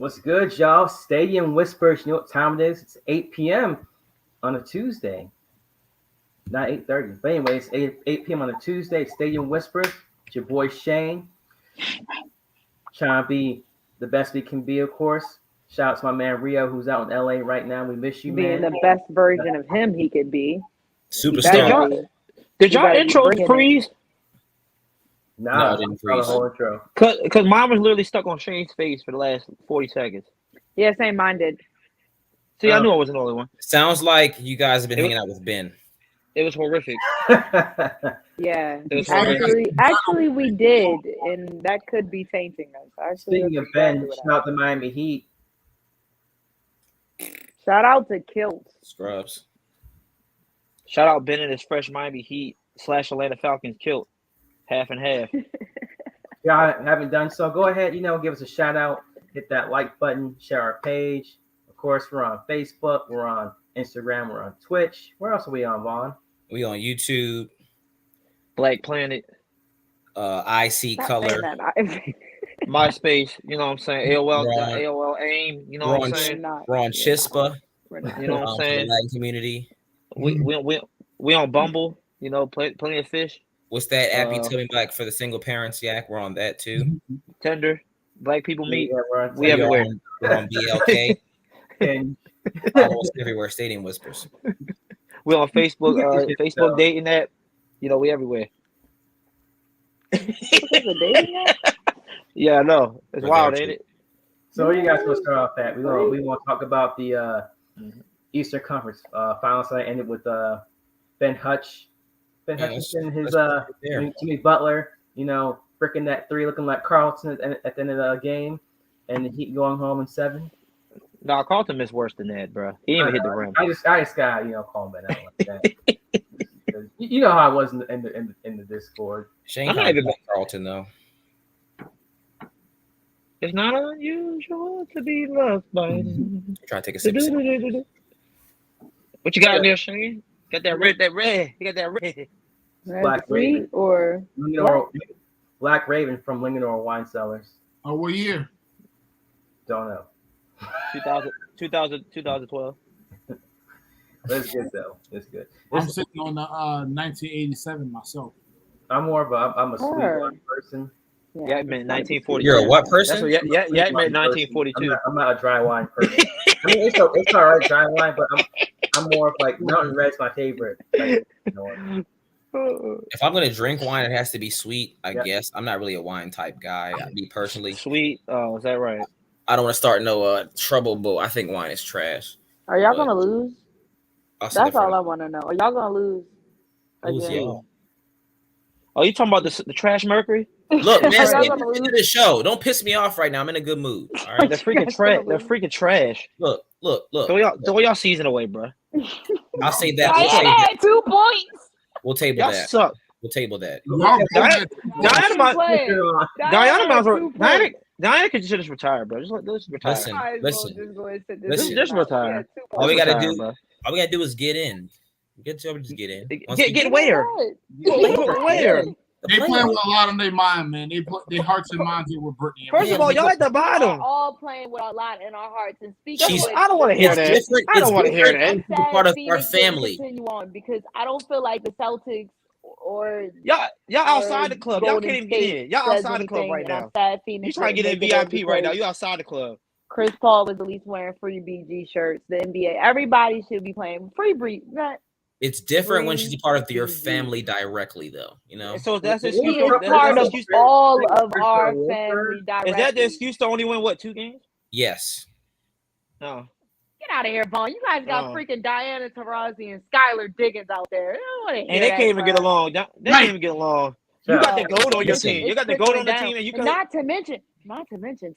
What's good, y'all? Stadium Whispers. You know what time it is? It's 8 p.m. on a Tuesday. Not 8:30. But anyways, 8 p.m. on a Tuesday. Stadium Whispers. It's your boy Shane. Trying to be the best we can be, of course. Shout out to my man Rio, who's out in LA right now. We miss you, Being man. the best version of him he could be. Superstar. Did y'all intros freeze? Nah, No, it didn't not a freeze. whole intro. Cause mine was literally stuck on Shane's face for the last 40 seconds. Yeah, same mine did. See, I knew I wasn't the only one. Sounds like you guys have been hanging out with Ben. It was horrific. Yeah, It was actually, we did, and that could be tainting us. Actually, Speaking of Ben, shout out to Miami Heat. Shout out to Kilt. Scrubs. Shout out Ben and his fresh Miami Heat / Atlanta Falcons kilt. Half and half. Y'all haven't done so, go ahead, give us a shout out, hit that like button, share our page. Of course, we're on Facebook, we're on Instagram, we're on Twitch. Where else are we on, Vaughn? We on YouTube. Black Planet. IC Color. MySpace, you know what I'm saying? AOL AIM, you know what I'm saying? We're on Chispa. You know what I'm saying? For the Latin community. We on Bumble, plenty of fish. What's that app you tell me about for the single parents, Yak? We're on that too. Tinder. Black people meet. Yeah, we everywhere. We're on BLK. And almost everywhere. Stadium Whispers. We're on Facebook. Facebook dating app. We everywhere. Yeah, I know. It's wild, ain't it? So what are you guys going to start off at? We want to talk about the Eastern Conference finals that ended with Ben Hutchinson, his Jimmy Butler, freaking that three looking like Carlton at the end of the game, and the Heat going home in 7. No, Carlton missed worse than that, bro. He didn't even hit the rim. I just got calm Ben out like that. You know how I was in the Discord. Shane kind of like Carlton though. It's not unusual to be loved by. Try to take a sip. What you got in there, Shane? Got that red. You got that red. Black Raven or Black Raven from Linganore Wine Cellars. Oh, what year? Don't know. 2012. It's good though. It's good. I'm sitting on the 1987 myself. I'm more of I'm a sweet wine person. Yeah, I meant 1942. You're a what person? Yeah, I meant 1942. I'm not a dry wine person. I mean, it's all right, dry wine, but I'm more of like Mountain Red's my favorite. If I'm gonna drink wine, it has to be sweet. I guess I'm not really a wine type guy. Me personally. Sweet? Oh, is that right? I don't want to start no trouble, but I think wine is trash. Are y'all gonna lose? That's all I want to know. Are y'all gonna lose? Y'all. Oh, you talking about the trash Mercury? Look, man, stay to the show. Don't piss me off right now. I'm in a good mood. All right, they're freaking trash. Look. Throw y'all season away, bro. I'll say that. I had 2 points. We'll table y'all that. Suck. We'll table that. Diana could just retire, bro. Just retire. Listen. Just retire. All we gotta do is get in. Just get in. Get where? Where? They playing with a lot on their mind, man. Their hearts and minds are with Brittany. First of all, y'all at the bottom. We're all playing with a lot in our hearts. And speaking of which, I don't want to hear that. I don't want to hear that. Part of our family. Continue on because I don't feel like the Celtics or y'all outside the club. Y'all can't even get in. Y'all outside the club right now. You trying to get in VIP right now. You outside the club. Chris Paul is at least wearing free BG shirts. The NBA, everybody should be playing free breed. It's different when she's a part of your family directly, though. So that's part of all of our family directly. Is that the excuse to only win 2 games? Yes. No. Get out of here, Vaughn. You guys got freaking Diana Taurasi and Skylar Diggins out there. And they can't even get along. They can't even get along. You got the goat on your team. You got the goat on the team, and you can not to mention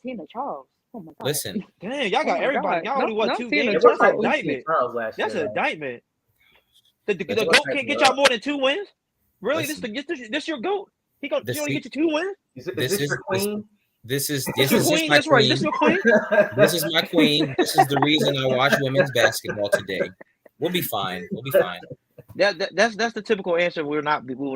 Tina Charles. Oh my God. Listen. Damn, y'all got everybody. Y'all only won 2 games. That's an indictment. That's an indictment. The GOAT can't get y'all more than 2 wins? Really? This your GOAT? He only get you 2 wins? This is your queen? This is my queen. This is your queen? This is my queen. This is the reason I watch women's basketball today. We'll be fine. That's the typical answer. We will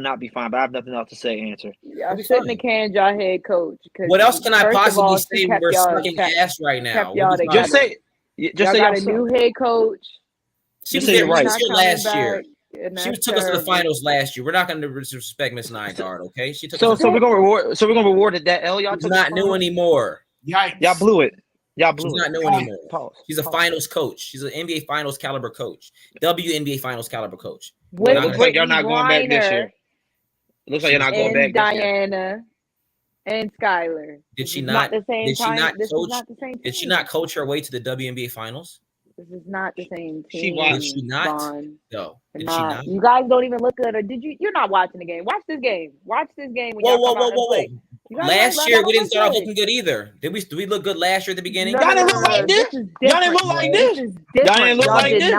not be fine. But I have nothing else to say. Answer. I shouldn't have canned y'all head coach. What else can I possibly say? Kept We're y'all sucking ass right now. y'all together. Just say y'all got a new head coach. She was there last year. She took us to the finals last year. We're not going to disrespect Miss Nygaard, okay? She took us. So we're gonna reward that L. Y'all took not new anymore. Yikes. Y'all blew it. She's not new anymore. Pause. She's a finals coach. She's an NBA finals caliber coach. WNBA finals caliber coach. It looks like y'all not going back this year. It looks like you're not going back this year. Diana and Skylar. Did she not? The same did she time. not This coach? is not the same did she not coach her way to the WNBA finals? This is not the same team. She was. Did she not? No. Did she not? You guys don't even look at her. Did you? You're not watching the game. Watch this game. Watch this game. When whoa. Last year we didn't start off looking good either. Did we look good last year at the beginning? Y'all didn't look like this. Y'all didn't look like this. Y'all didn't look like this.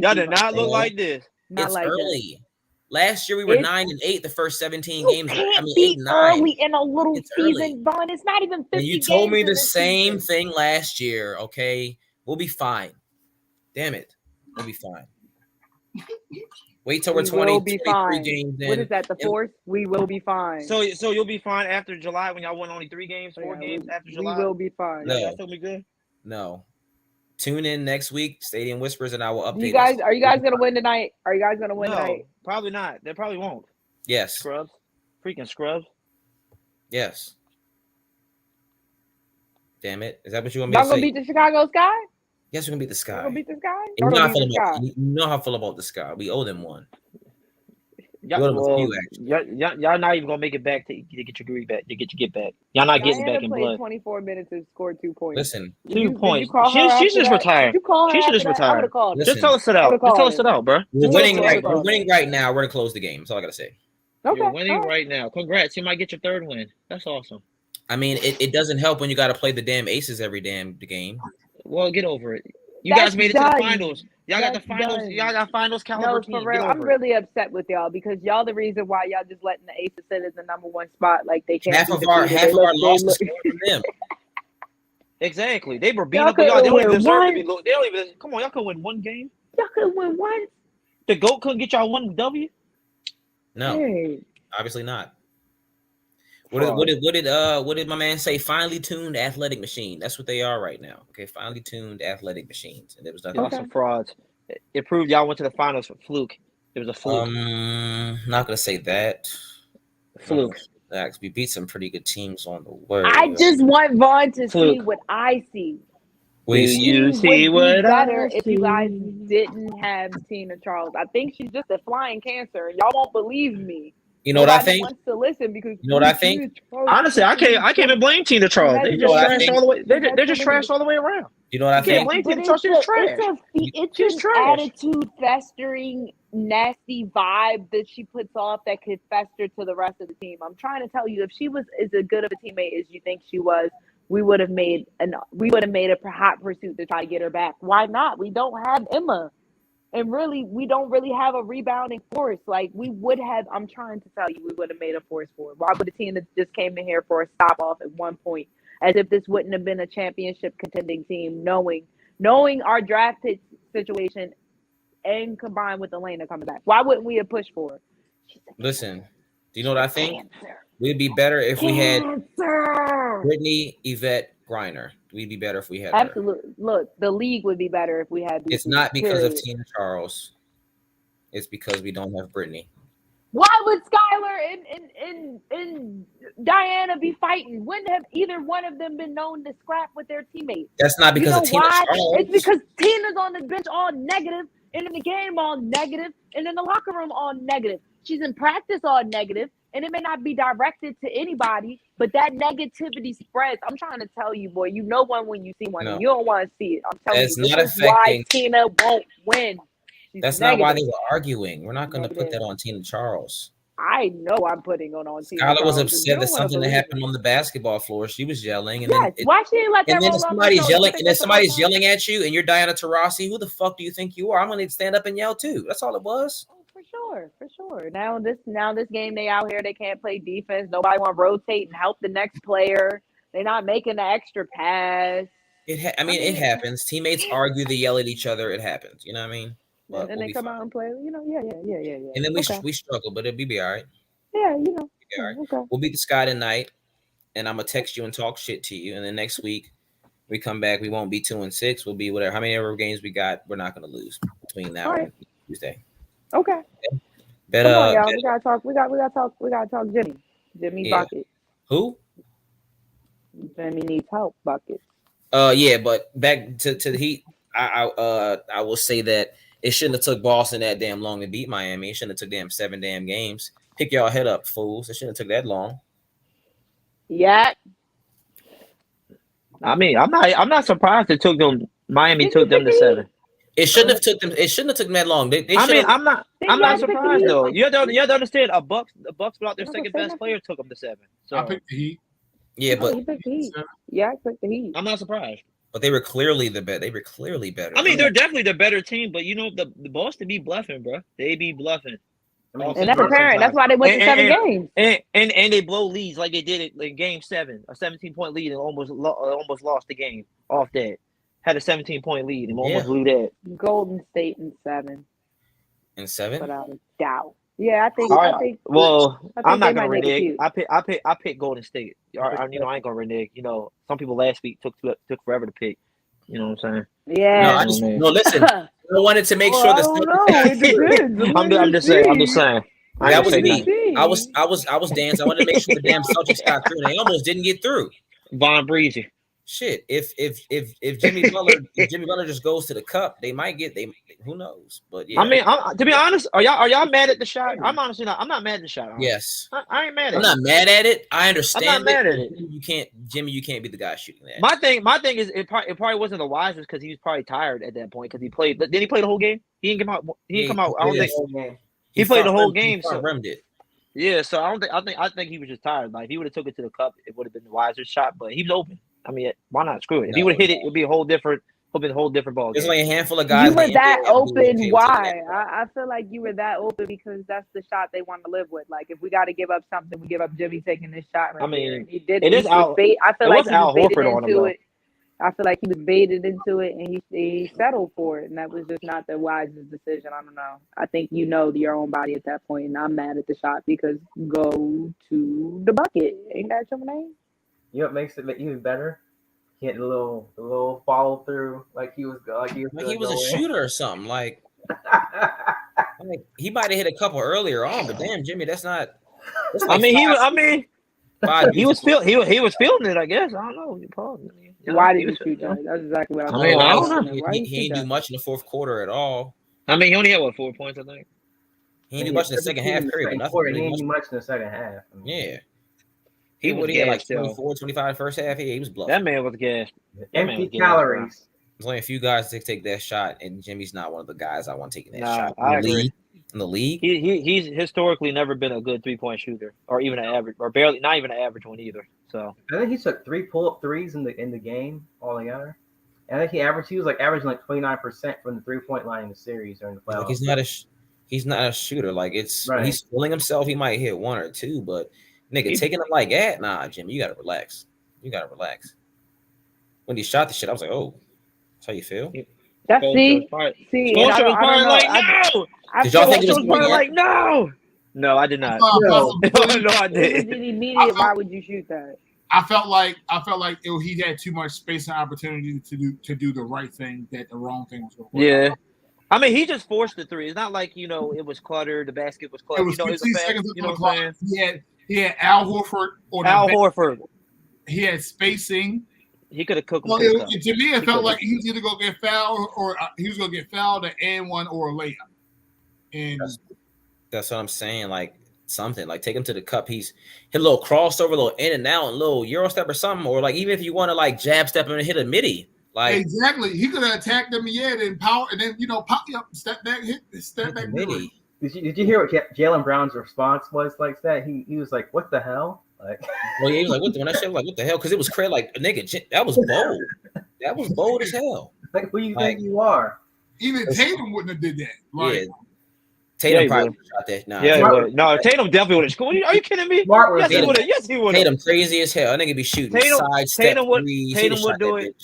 Y'all did not look like this. It's early. Last year we were 9-8 the first 17 games. I mean, 8-9. Early in a little season, Vaughn. It's not even 50 and you told me the same thing last year. Okay, we'll be fine. Damn it, we'll be fine. Wait till we're 23 games in. What is that? The fourth? We will be fine. So you'll be fine after July when y'all won only 3 games, 4 games after July. We will be fine. No, y'all still be good. No. Tune in next week, Stadium Whispers, and I will update. Are you guys gonna win tonight? Are you guys gonna win tonight? Probably not. They probably won't. Yes. Scrubs. Freaking scrubs. Yes. Damn it. Is that what you want me to say? Y'all gonna beat the Chicago Sky? Yes, we're gonna beat the Sky. Y'all gonna beat the Sky? You know how I feel about the Sky. We owe them one. Y'all not even gonna make it back to get your get back. Y'all not getting back in blood. 24 minutes and scored 2 points. Listen, 2 points. She just retired. She should just retire. Just tell us it out. Just tell us it out, bro. We're winning right now. We're gonna close the game. That's all I gotta say. Okay. You're winning right now. Congrats. You might get your 3rd win. That's awesome. I mean, it doesn't help when you got to play the damn Aces every damn game. Well, get over it. You guys made it to the finals. Y'all got the finals. Done. Y'all got finals caliber team. For real, I'm really upset with y'all because y'all the reason why y'all just letting the Aces sit as the #1 spot. Like they can't. Half of our losses from them. Exactly. They were beat up. Y'all they don't even deserve to be. They don't even. Come on, y'all could win 1 game. Y'all could win 1. The GOAT couldn't get y'all 1 W. No, obviously not. What did my man say? Finely tuned athletic machine. That's what they are right now. Okay, finely tuned athletic machines. And there was nothing. Y'all some frauds. It proved y'all went to the finals for fluke. It was a fluke. Not gonna say that. Fluke. We beat some pretty good teams on the way. I just want Vaughn to see what I see. You see what better if you guys didn't have Tina Charles. I think she's just a flying cancer. Y'all won't believe me. You know what I think? Wants to listen because you know what I think? Honestly, I can't even blame Tina Charles. They just trash all the way. They're just trash all the way around. You know what I think? Can't blame Tina Charles. She's trash. It's an attitude, festering, nasty vibe that she puts off that could fester to the rest of the team. I'm trying to tell you, if she was as good of a teammate as you think she was, we would have made a hot pursuit to try to get her back. Why not? We don't have Emma. And really, we don't really have a rebounding force. Like, we would have, I'm trying to tell you, we would have made a force for it. Why would a team that just came in here for a stop-off at one point, as if this wouldn't have been a championship contending team, knowing our draft pick situation and combined with Elena coming back? Why wouldn't we have pushed for her? Listen, do you know what I think? We'd be better if we had Brittany, Yvette, Griner. We'd be better if we had her. Absolutely. Look, the league would be better if we had. It's not because of Tina Charles. It's because we don't have Brittany. Why would Skylar and Diana be fighting? Wouldn't have either one of them been known to scrap with their teammates? That's not because of Tina Charles. It's because Tina's on the bench all negative, and in the game all negative, and in the locker room all negative. She's in practice all negative. And it may not be directed to anybody, but that negativity spreads. I'm trying to tell you, boy, you know one when you see one. And you don't want to see it. I'm telling you, this is why Tina won't win. That's not why they were arguing. We're not going to put that on Tina Charles. I know I'm putting on Tina Skylar Charles. was upset that something that happened on the basketball floor. She was yelling. And yes, why she didn't let that roll on? And then somebody's yelling at you, and you're Diana Taurasi. Who the fuck do you think you are? I'm going to stand up and yell, too. That's all it was. For sure. Now this game, they out here, they can't play defense. Nobody want to rotate and help the next player. They're not making the extra pass. It happens. Teammates argue, they yell at each other. It happens. You know what I mean? But and they come out and play. Yeah. And then we struggle, but it'll be all right. Yeah, All right. Okay. We'll beat the Sky tonight, and I'm gonna text you and talk shit to you. And then next week we come back. We won't be 2-6. We'll be whatever. How many ever games we got? We're not gonna lose between now and Tuesday. Okay. Better. Come on, y'all. We gotta talk. We gotta talk. Jimmy Bucket. Who? Jimmy needs help. Bucket. Yeah, but back to the Heat. I will say that it shouldn't have took Boston that damn long to beat Miami. It shouldn't have took 7 damn games. Pick y'all head up, fools. It shouldn't have took that long. Yeah. I mean, I'm not surprised it took them. Miami took them to 7. It shouldn't have took them. It shouldn't have took them that long. I'm not surprised though. You have to understand. The Bucks without their second best player took them to 7. So I picked the Heat. Yeah, but I picked the Heat. I'm not surprised. But they were clearly the better. They were clearly better. I mean, they're definitely the better team. But the Boston be bluffing, bro. They be bluffing. And that's apparent. That's why they went to 7 games. And they blow leads like they did it in Game 7, a 17-point lead, and almost lost the game off that. Had a 17-point lead and almost blew that. Golden State in 7. In 7, without a doubt. Yeah, I think. I'm not gonna renege. I pick Golden State. I ain't gonna renege. Some people last week took forever to pick. You know what I'm saying? Yeah. No, listen. I wanted to make sure that. I'm just saying. That was me. I was dancing. I wanted to make sure the damn Celtics got through. They almost didn't get through. Von Breezy. Shit. If Jimmy Butler just goes to the cup, they might get. Who knows? But yeah. I mean, to be honest, are y'all mad at the shot? I'm honestly not. I'm not mad at the shot. Yes. I ain't mad at it. I'm not mad at it. I understand. I'm not mad at it. You can't be the guy shooting that. My thing is it probably wasn't the wisest because he was probably tired at that point because he played. Did he play the whole game? He didn't come out. He didn't come out. I don't think he played the whole game. So rimmed it. Yeah. So I think he was just tired. Like if he would have took it to the cup, it would have been the wiser shot. But he was open. I mean, why not? Screw it. If he would have hit it, it'd be a whole different ball game. There's only a handful of guys. You were that open. Why? I feel like you were that open because that's the shot they want to live with. Like if we got to give up something, we give up Jimmy taking this shot. Right, I mean, he did. It is Al. I feel like he Al was Horford on him. I feel like he was baited into it, and he settled for it, and that was just not the wisest decision. I don't know. I think your own body at that point, and I'm mad at the shot because go to the bucket. Ain't that your name? You know what makes it even better? He had the little follow through, like he was a shooter or something. Like he might have hit a couple earlier on, but damn, Jimmy, that's not. He was feeling it. I guess I don't know. Why did he shoot that? That's exactly what I don't know. He didn't do much in the fourth quarter at all. I mean, he only had 4 points, I think. He didn't do much in the second half. He didn't do much in the second half. Yeah. He had like 24, 25 first half. He was bluffing. That man was gassed. Empty calories. There's only a few guys to take that shot, and Jimmy's not one of the guys I want taking that shot. I agree. In the league, he's historically never been a good 3-point shooter, or even an average, or barely, not even an average one either. So I think he took 3 pull-up threes in the game altogether. And I think he was averaging like 29% from the 3-point line in the series during the playoffs. Like he's not a shooter. Like he's fooling himself. He might hit 1 or 2, but taking it like that, nah, Jimmy, you gotta relax. When he shot the shit, I was like, oh, that's how you feel? That's see. Did y'all think it was like no? No, I did not. No, I didn't. Immediate. Why would you shoot that? I felt like he had too much space and opportunity to do the right thing. That the wrong thing was going. Yeah. I mean, he just forced the 3. It's not like it was cluttered. The basket was cluttered. It was 15 seconds on the clock. He had Al Horford. Horford. He had spacing. He could have cooked him. Well, to me, it felt like he was either going to get fouled or he was going to get fouled at and-1 or a layup. And that's what I'm saying. Like something like take him to the cup. He's hit a little crossover, a little in and out, a little Euro step or something, or like even if you want to like jab step him and hit a midi. Like exactly, he could have attacked them and power, and then pop up, step back, step back. Midi. Did you hear what Jaylen Brown's response was like that? He was like, "What the hell?" Like, well, he was like, "What the?" When I said like, "What the hell?" Because it was crazy. Like, nigga, that was bold. That was bold as hell. Like, who you think you are? Even Tatum wouldn't have did that. Like, Tatum probably shot that. Nah, no, Tatum definitely would have. Are you kidding me? Yes, he would have. Yes, he would have. Tatum crazy as hell. That nigga be shooting side step threes. Tatum would do it.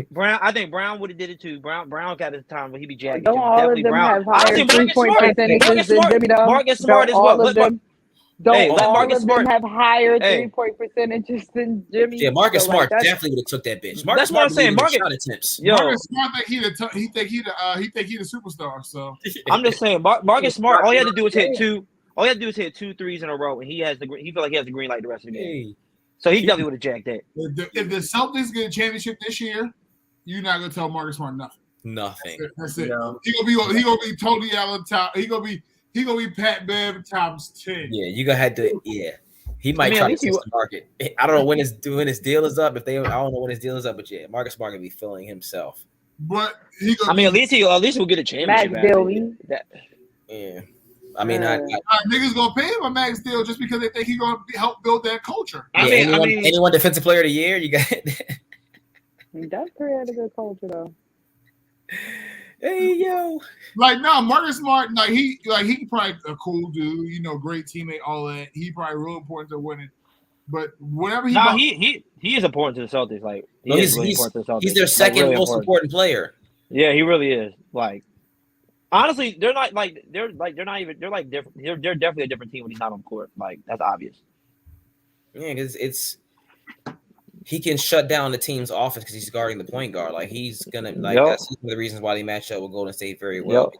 Brown, I think Brown would have did it too. Brown got his time when he be jacking. Don't all of them have higher 3-point percentages than Jimmy? Marcus Smart as well. Don't all of them have higher 3-point percentages than Jimmy? Yeah, Marcus Smart definitely would have took that bitch. That's what I'm saying. Marcus Smart think he the superstar. So I'm just saying, Marcus Smart. All he had to do was hit two. All he had to do is hit 2 threes in a row, and he felt like he has the green light the rest of the game. So he definitely would have jacked that. If the Celtics get a championship this year, you're not gonna tell Marcus Smart nothing. Nothing. That's it. No. He gonna be totally out of top. He gonna be Pat Bev times 10. Yeah, you gonna have to. Yeah, he might try to test the market. I don't know when his deal is up. I don't know when his deal is up, but yeah, Marcus Smart gonna be feeling himself. But at least he'll get a championship. Max Dilly. Yeah. I mean, niggas gonna pay him a max deal just because they think he's gonna help build that culture. Anyone defensive player of the year? You got. He does create a good culture though. Hey yo, Marcus Smart, he probably a cool dude, great teammate, all that. He probably real important to winning. But whatever he is important to the Celtics. Like he's really important to the Celtics. He's their second most important player. Yeah, he really is. Like honestly, they're different. They're definitely a different team when he's not on court. Like that's obvious. Yeah, because he can shut down the team's offense because he's guarding the point guard. Like he's gonna that's one of the reasons why they match up with Golden State very well.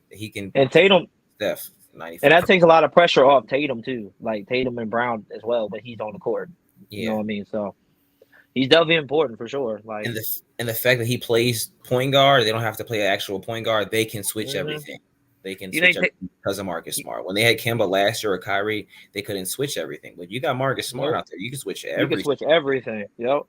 He can and Tatum, Steph, 95. And that takes a lot of pressure off Tatum too. Like Tatum and Brown as well, but he's on the court. You know what I mean? So he's definitely important for sure. Like and the fact that he plays point guard, they don't have to play an actual point guard. They can switch everything. They can switch everything because of Marcus Smart. When they had Kemba last year or Kyrie, they couldn't switch everything. But you got Marcus Smart out there, you can switch everything. You can switch everything. Yep.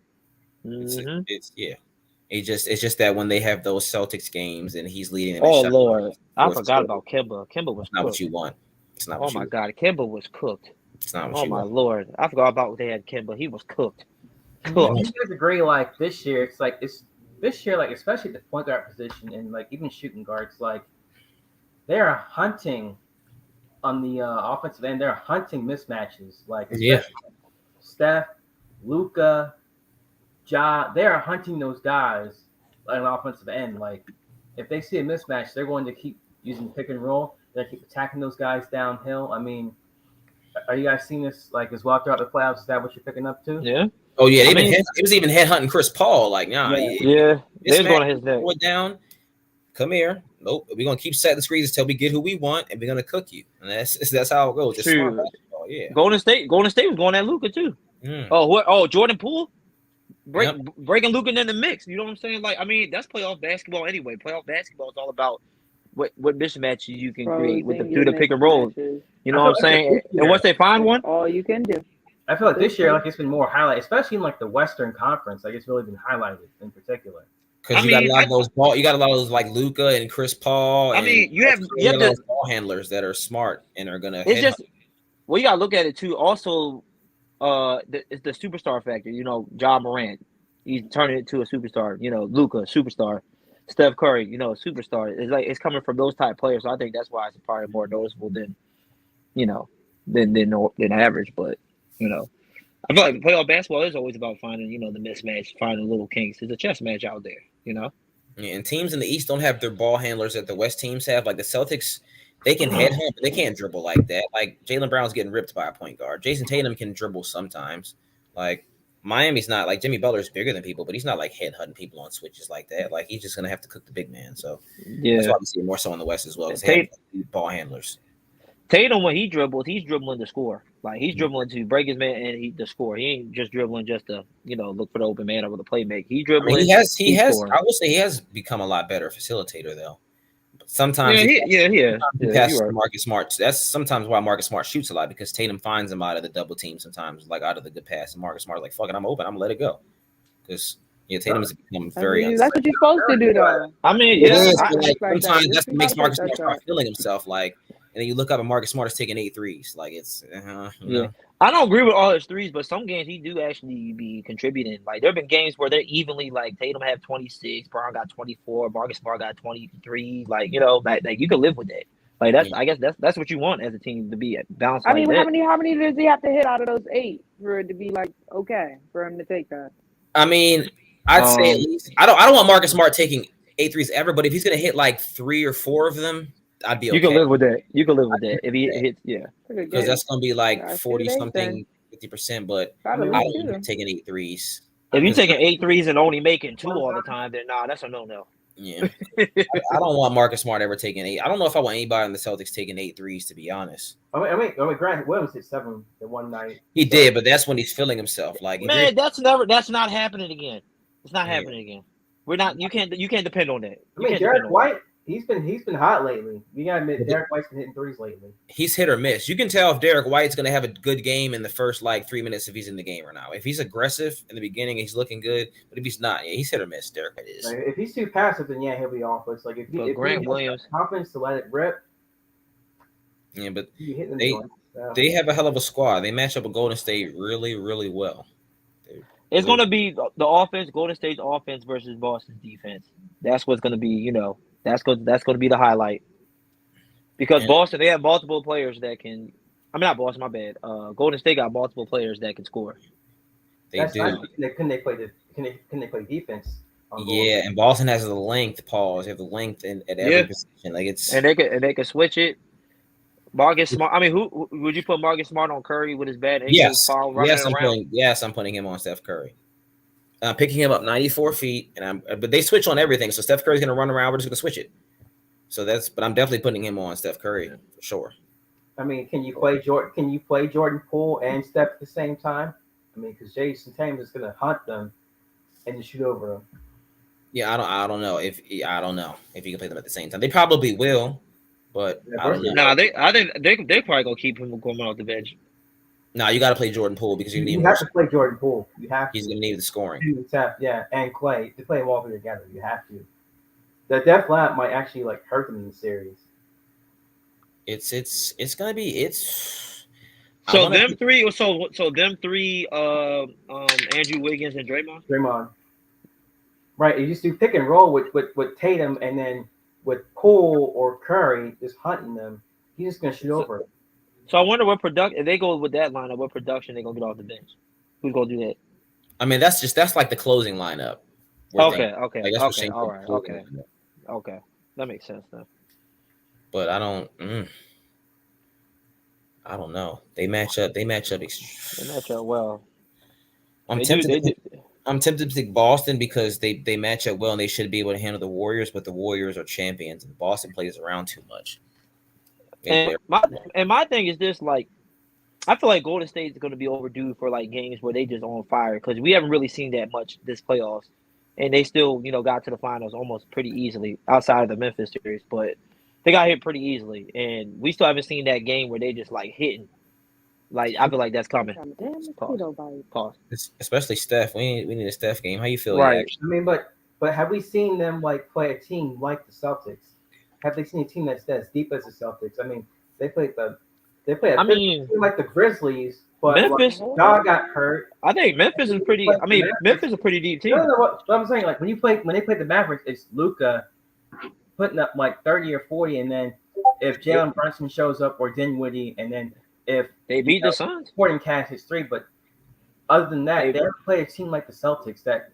It's just that when they have those Celtics games and he's leading them. Oh Lord, I forgot about Kemba. Kemba was not what you want. It's not. Oh my God, Kemba was cooked. It's not what you want. Oh my Lord, I forgot about what they had Kemba. He was cooked. You guys agree? Like this year, especially the point guard position and like even shooting guards, like. They're hunting on the offensive end. They're hunting mismatches. Like Steph, Luka, Ja. They're hunting those guys on the offensive end. Like if they see a mismatch, they're going to keep using pick and roll. They're keep attacking those guys downhill. I mean, are you guys seeing this as well throughout the playoffs? Is that what you're picking up too? Yeah. Oh yeah. It was even headhunting Chris Paul. Like yeah. They're going to his neck. Down. Come here. Nope. We're gonna keep setting screens until we get who we want, and we're gonna cook you. And that's how it goes. Yeah. Golden State was going at Luka too. Oh, Jordan Poole breaking Luka in the mix. You know what I'm saying? Like, I mean, that's playoff basketball anyway. Playoff basketball is all about what mismatches you can create through the pick and roll. You know what I'm saying? And once they find one, all you can do. I feel like this year, it's been more highlighted, especially in the Western Conference. It's really been highlighted in particular. Because you got a lot of those like Luka and Chris Paul. I mean, you have those ball handlers that are smart and are gonna. It's just you gotta look at it too. Also, it's the superstar factor. Ja Morant, he's turning it to a superstar. Luka, superstar. Steph Curry, superstar. It's coming from those type of players. So I think that's why it's probably more noticeable than average. But I feel like playoff basketball is always about finding, the mismatch, finding little kinks. There's a chess match out there, Yeah, and teams in the East don't have their ball handlers that the West teams have. Like the Celtics, they can headhunt, but they can't dribble like that. Like Jaylen Brown's getting ripped by a point guard. Jason Tatum can dribble sometimes. Like Miami's not like Jimmy Butler's bigger than people, but he's not like headhunting people on switches like that. Like he's just gonna have to cook the big man. So that's why we see it more so in the West as well. Because they have ball handlers. Tatum, when he dribbles, he's dribbling to score. Like he's dribbling to break his man and to score. He ain't just dribbling just to look for the open man or the play make. He dribbling. He has. I will say he has become a lot better facilitator though. But sometimes he passes to Marcus Smart. That's sometimes why Marcus Smart shoots a lot because Tatum finds him out of the double team sometimes, like out of the good pass. And Marcus Smart's like, "Fuck it, I'm open. I'm gonna let it go." Because Tatum has become very. That's what you're supposed to do, though. I mean, sometimes that's what makes Marcus Smart start feeling himself like. And then you look up and Marcus Smart is taking 8 threes. Like it's, I don't agree with all his threes, but some games he do actually be contributing. Like there have been games where they're evenly like Tatum have 26, Brown got 24, Marcus Smart got 23. Like like you can live with that. Like I guess that's what you want as a team to be balanced. I mean, like how many does he have to hit out of those 8 for it to be like okay for him to take that? I mean, I'd say at least I don't want Marcus Smart taking 8 threes ever, but if he's gonna hit like 3 or 4 of them, I'd be okay. You can live with that. You can live with that if he hits, yeah. Because that's gonna be like 40 something, 50%. But I don't want taking 8 threes. If you're taking 8 threes and only making 2 all the time, then that's a no. Yeah, I don't want Marcus Smart ever taking 8. I don't know if I want anybody in the Celtics taking 8 threes, to be honest. I mean, Grant Williams hit 7 the one night. He did, but that's when he's feeling himself. Like, man, that's not happening again. It's not happening again. We're not. You can't depend on that. I mean, Derek White, he's been hot lately. You gotta admit, Derek White's been hitting threes lately. He's hit or miss. You can tell if Derek White's gonna have a good game in the first like 3 minutes if he's in the game or not. If he's aggressive in the beginning, he's looking good. But if he's not, he's hit or miss. Derek White is. Like, if he's too passive, then he'll be off. But it's like if Grant Williams has confidence to let it rip. Yeah, but they have a hell of a squad. They match up with Golden State really, really well. It's going to be the offense, Golden State's offense versus Boston's defense. That's what's going to be, that's going to be the highlight. Because Boston, they have multiple players that can. I mean, not Boston, my bad. Golden State got multiple players that can score. They do. Can they play defense? Yeah, and Boston has the length. Pause. They have the length at every position. Like it's and they can switch it. Marcus Smart. I mean, who would you put Marcus Smart on Curry with his bad ankle? Yes, I'm putting him on Steph Curry. I'm picking him up 94 feet, but they switch on everything. So Steph Curry's gonna run around. We're just gonna switch it. So but I'm definitely putting him on Steph Curry for sure. I mean, can you play Jordan Poole and Steph at the same time? I mean, because Jason Tatum is gonna hunt them and just shoot over them. Yeah, I don't know if you can play them at the same time. They probably will. But I don't know. I think they probably gonna keep him going off the bench. No, you got to play Jordan Poole because you have to play Jordan Poole. He's gonna need the scoring. Yeah, and Clay to play them all together. You have to. The def lap might actually like hurt them in the series. It's gonna be So them three. Andrew Wiggins and Draymond. Right, you just do pick and roll with Tatum and then. With Poole or Curry just hunting them, he's just gonna shoot over. So I wonder what production if they go with that lineup, what production they gonna get off the bench? Who's gonna do that? I mean, that's like the closing lineup. Okay. All right. Okay. That makes sense then. But I don't know. They match up. They match up well. I'm tempted to take Boston because they match up well and they should be able to handle the Warriors, but the Warriors are champions and Boston plays around too much. And my thing is this: like, I feel like Golden State is going to be overdue for like games where they just on fire because we haven't really seen that much this playoffs, and they still got to the finals almost pretty easily outside of the Memphis series, but they got hit pretty easily, and we still haven't seen that game where they just like hitting. Like I feel like that's coming. Pause. Especially Steph. We need a Steph game. How you feel? Right. I mean, but have we seen them like play a team like the Celtics? Have they seen a team that's as deep as the Celtics? I mean, they play a team like the Grizzlies, but Memphis God got hurt. I think Memphis is pretty. I mean, Memphis is a pretty deep team. No, what I'm saying, like when they play the Mavericks, it's Luka putting up like 30 or 40, and then if Jalen Brunson shows up or Dinwiddie, and then if they beat the Suns, Sporting Cash hits 3, but other than that, they don't play a team like the Celtics that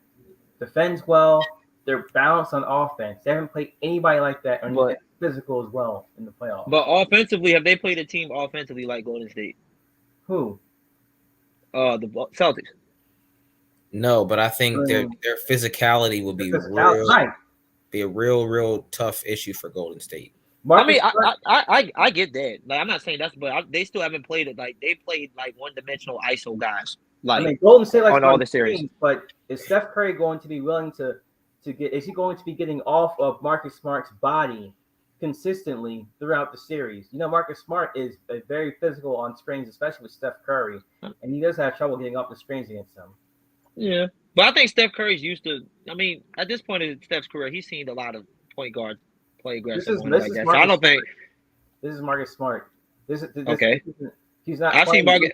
defends well. They're balanced on offense. They haven't played anybody like that, and they're physical as well in the playoffs. But offensively, have they played a team offensively like Golden State? Who? The Celtics. No, but I think their physicality will be a real tough issue for Golden State. I get that. Like I'm not saying that's, but they still haven't played it. Like they played like one-dimensional ISO guys. Like I mean, Golden State on all the series. But is Steph Curry going to be willing to get? Is he going to be getting off of Marcus Smart's body consistently throughout the series? Marcus Smart is very physical on screens, especially with Steph Curry, and he does have trouble getting off the screens against them. Yeah, but I think Steph Curry's used to. I mean, at this point in Steph's career, he's seen a lot of point guards play aggressive. This is Marcus Smart. This okay. He's not. I've seen Marcus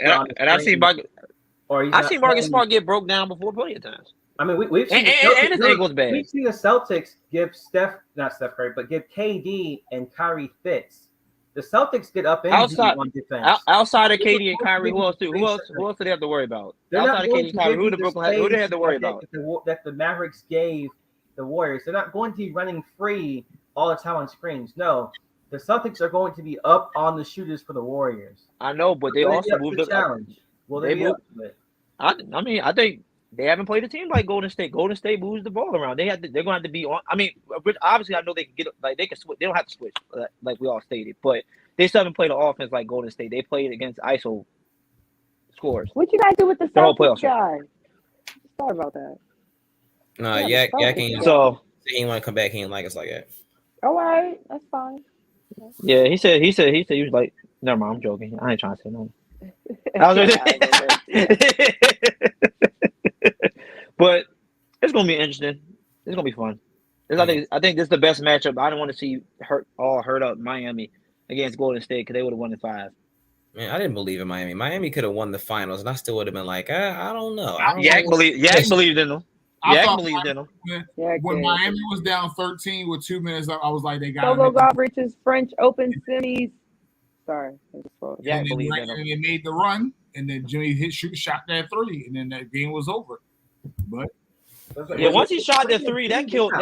Smart get broke down before plenty of times. I mean, we've seen his ankle's bad. We've seen the Celtics give give KD and Kyrie fits The Celtics get up in Outside- on defense. Outside of KD and Kyrie, who else? Who else do they have to worry about? They're not Outside of going KD and to Kyrie, give who you the the Brooklyn? Who they have to worry space about? that the Mavericks gave the Warriors. They're not going to be running free all the time on screens. No, the Celtics are going to be up on the shooters for the Warriors. I know, but they Will also be up to moved the up. challenge. Will they they be moved- up to it? I mean, I think they haven't played a team like Golden State. Golden State moves the ball around. They're going to have to be on. I mean, obviously, I know they can get like they can switch. They don't have to switch, like we all stated, but they still haven't played an offense like Golden State. They played against ISO scores. What you guys do with the The whole Celtics playoffs. guy? Sorry about that. No, Yeah, Yak the ain't. Celtics. So He ain't want to come back. He ain't like us like that. All right, that's fine. yeah, he said he was like, never mind, I'm joking. I ain't trying to say nothing. But it's gonna be interesting. It's gonna be fun. I think this is the best matchup. I don't want to see hurt up Miami against Golden State because they would have won in 5. Man, I didn't believe in Miami. Miami could have won the finals, and I still would have been like, I don't know. Yak believed in them. Yak thought believed in them. when Miami was down 13 with 2 minutes left, I was like, they got Solo golf reaches French Open semis. Sorry. Yak and believed in then them. they made the run, and then Jimmy shot that 3, and then that game was over. But Yeah, once he shot the 3, that killed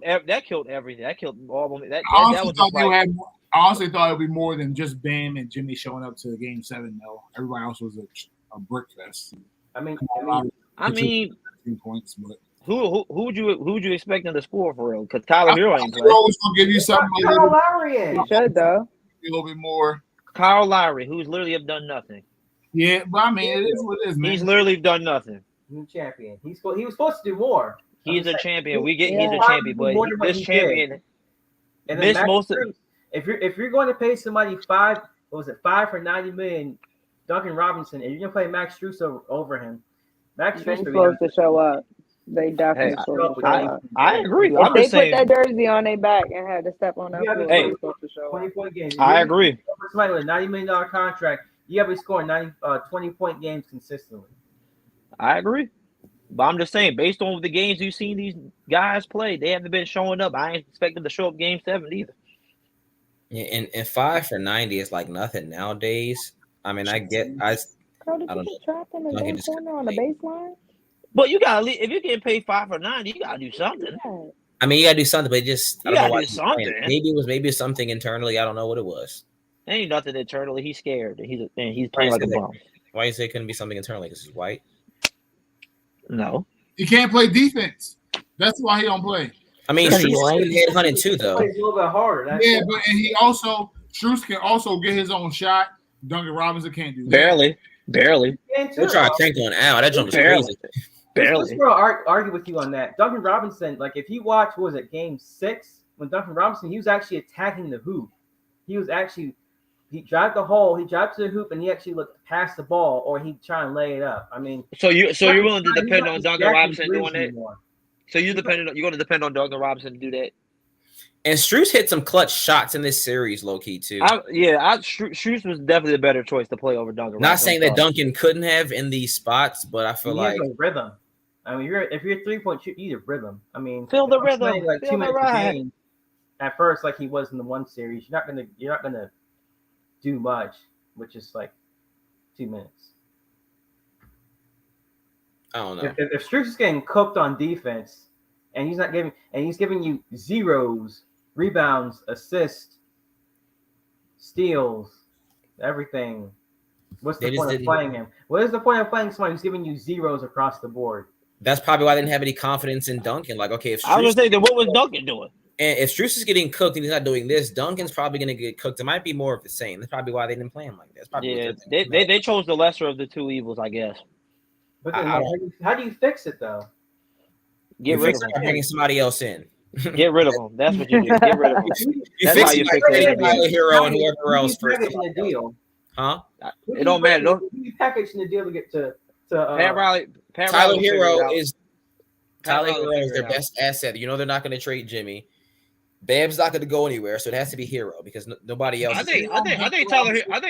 everything. That killed all of them. That was just like, I honestly thought it would be more than just Bam and Jimmy showing up to Game 7. Though everybody else was a brick fest. I mean, 2 points, but who would you expect them to score for real? Because Tyler Hero ain't We're playing. always gonna give you something a Kyle little, Lowry in. You should though. a little bit more. Kyle Lowry, who's literally have done nothing. Yeah, but I mean, it is what it is, man. He's literally done nothing. New champion. He was supposed to do more. He's a champion. He's Yeah. a champion, but More than what this he champion, And then This Max most of- Strus, if you're going to pay somebody $5 for $90 million, Duncan Robinson, and you're gonna play Max Strus over him, Max They're Strus supposed to show up. They definitely Hey, supposed to show up. I agree. If I'm they just put saying. that jersey on their back and had to step on that Yeah, floor, hey, they're supposed to show up. 20-point games. I agree. For somebody with a $90 million contract, you have to be scoring 20-point games consistently. I agree. But I'm just saying, based on the games you've seen these guys play, they haven't been showing up. I ain't expect them to show up Game 7 either. Yeah, and 5 for 90 is like nothing nowadays. I mean, I Bro, did I you don't get know. trapped in the Duncan damn just corner on the baseline? But you gotta if you're getting paid 5 for 90, you gotta do something. Yeah. I mean, you gotta do something, but I don't know gotta why do he's playing. something. Maybe it's something internally. I don't know what it was. Ain't nothing internally. He's scared. He's playing like a bum. Why you say it couldn't be something internally? Because he's white. No. He can't play defense. That's why he don't play. I mean, Yeah, Strus he's white. is headhunted too, though. Plays a little bit harder. That's Yeah, it. but and Strus can also get his own shot. Duncan Robinson can't do that. Barely. And too. They're trying to crank on Al. That jump was crazy. Let's argue with you on that. Duncan Robinson, like if you watch, what was it, Game 6? When Duncan Robinson, he was actually attacking the hoop. He drived the hole, he drived to the hoop, and he actually looked past the ball, or he'd try and lay it up. I mean, So you're willing to he's depend not on just Duncan jacking Robinson threes doing that? anymore. So you're going to depend on Duncan Robinson to do that? And Strus hit some clutch shots in this series, low key too. Strus was definitely the better choice to play over Duncan. Not Robinson. saying that Duncan couldn't have in these spots, but I feel He like has a rhythm. I mean, if you're 3-point shooter, you need a rhythm. I mean, Feel the if I'm playing rhythm. like Feel 2 the minutes a ride. game at first, like he was in the one series. You're not gonna do much, which is like 2 minutes. I don't know. If Strus is getting cooked on defense, and he's giving you zeros, rebounds, assists, steals, everything. What's the point of playing him? What is the point of playing somebody who's giving you zeros across the board? That's probably why they didn't have any confidence in Duncan. Like, okay, if I was Strus, gonna say, then what was Duncan doing? and if Strus is getting cooked and he's not doing this, Duncan's probably going to get cooked. It might be more of the same. That's probably why they didn't play him like that. That's probably Yeah, what they're thinking. they chose the lesser of the two evils, I guess. But then, how do you fix it though? Get rid of by him. bringing somebody else in. Get rid of him. That's what you do. Get rid of him. You That's fix how it you by fix trading it. Tyler Hero and whoever else Who for do you package in the deal? huh? It don't matter. Who do you package in the deal to get to Pat Riley Tyler will figure it Hero out. is Pat Tyler Riley will Hero is figure their it out. best asset. You know they're not going to trade Jimmy. Bam's not going to go anywhere, so it has to be Hero because nobody else. I think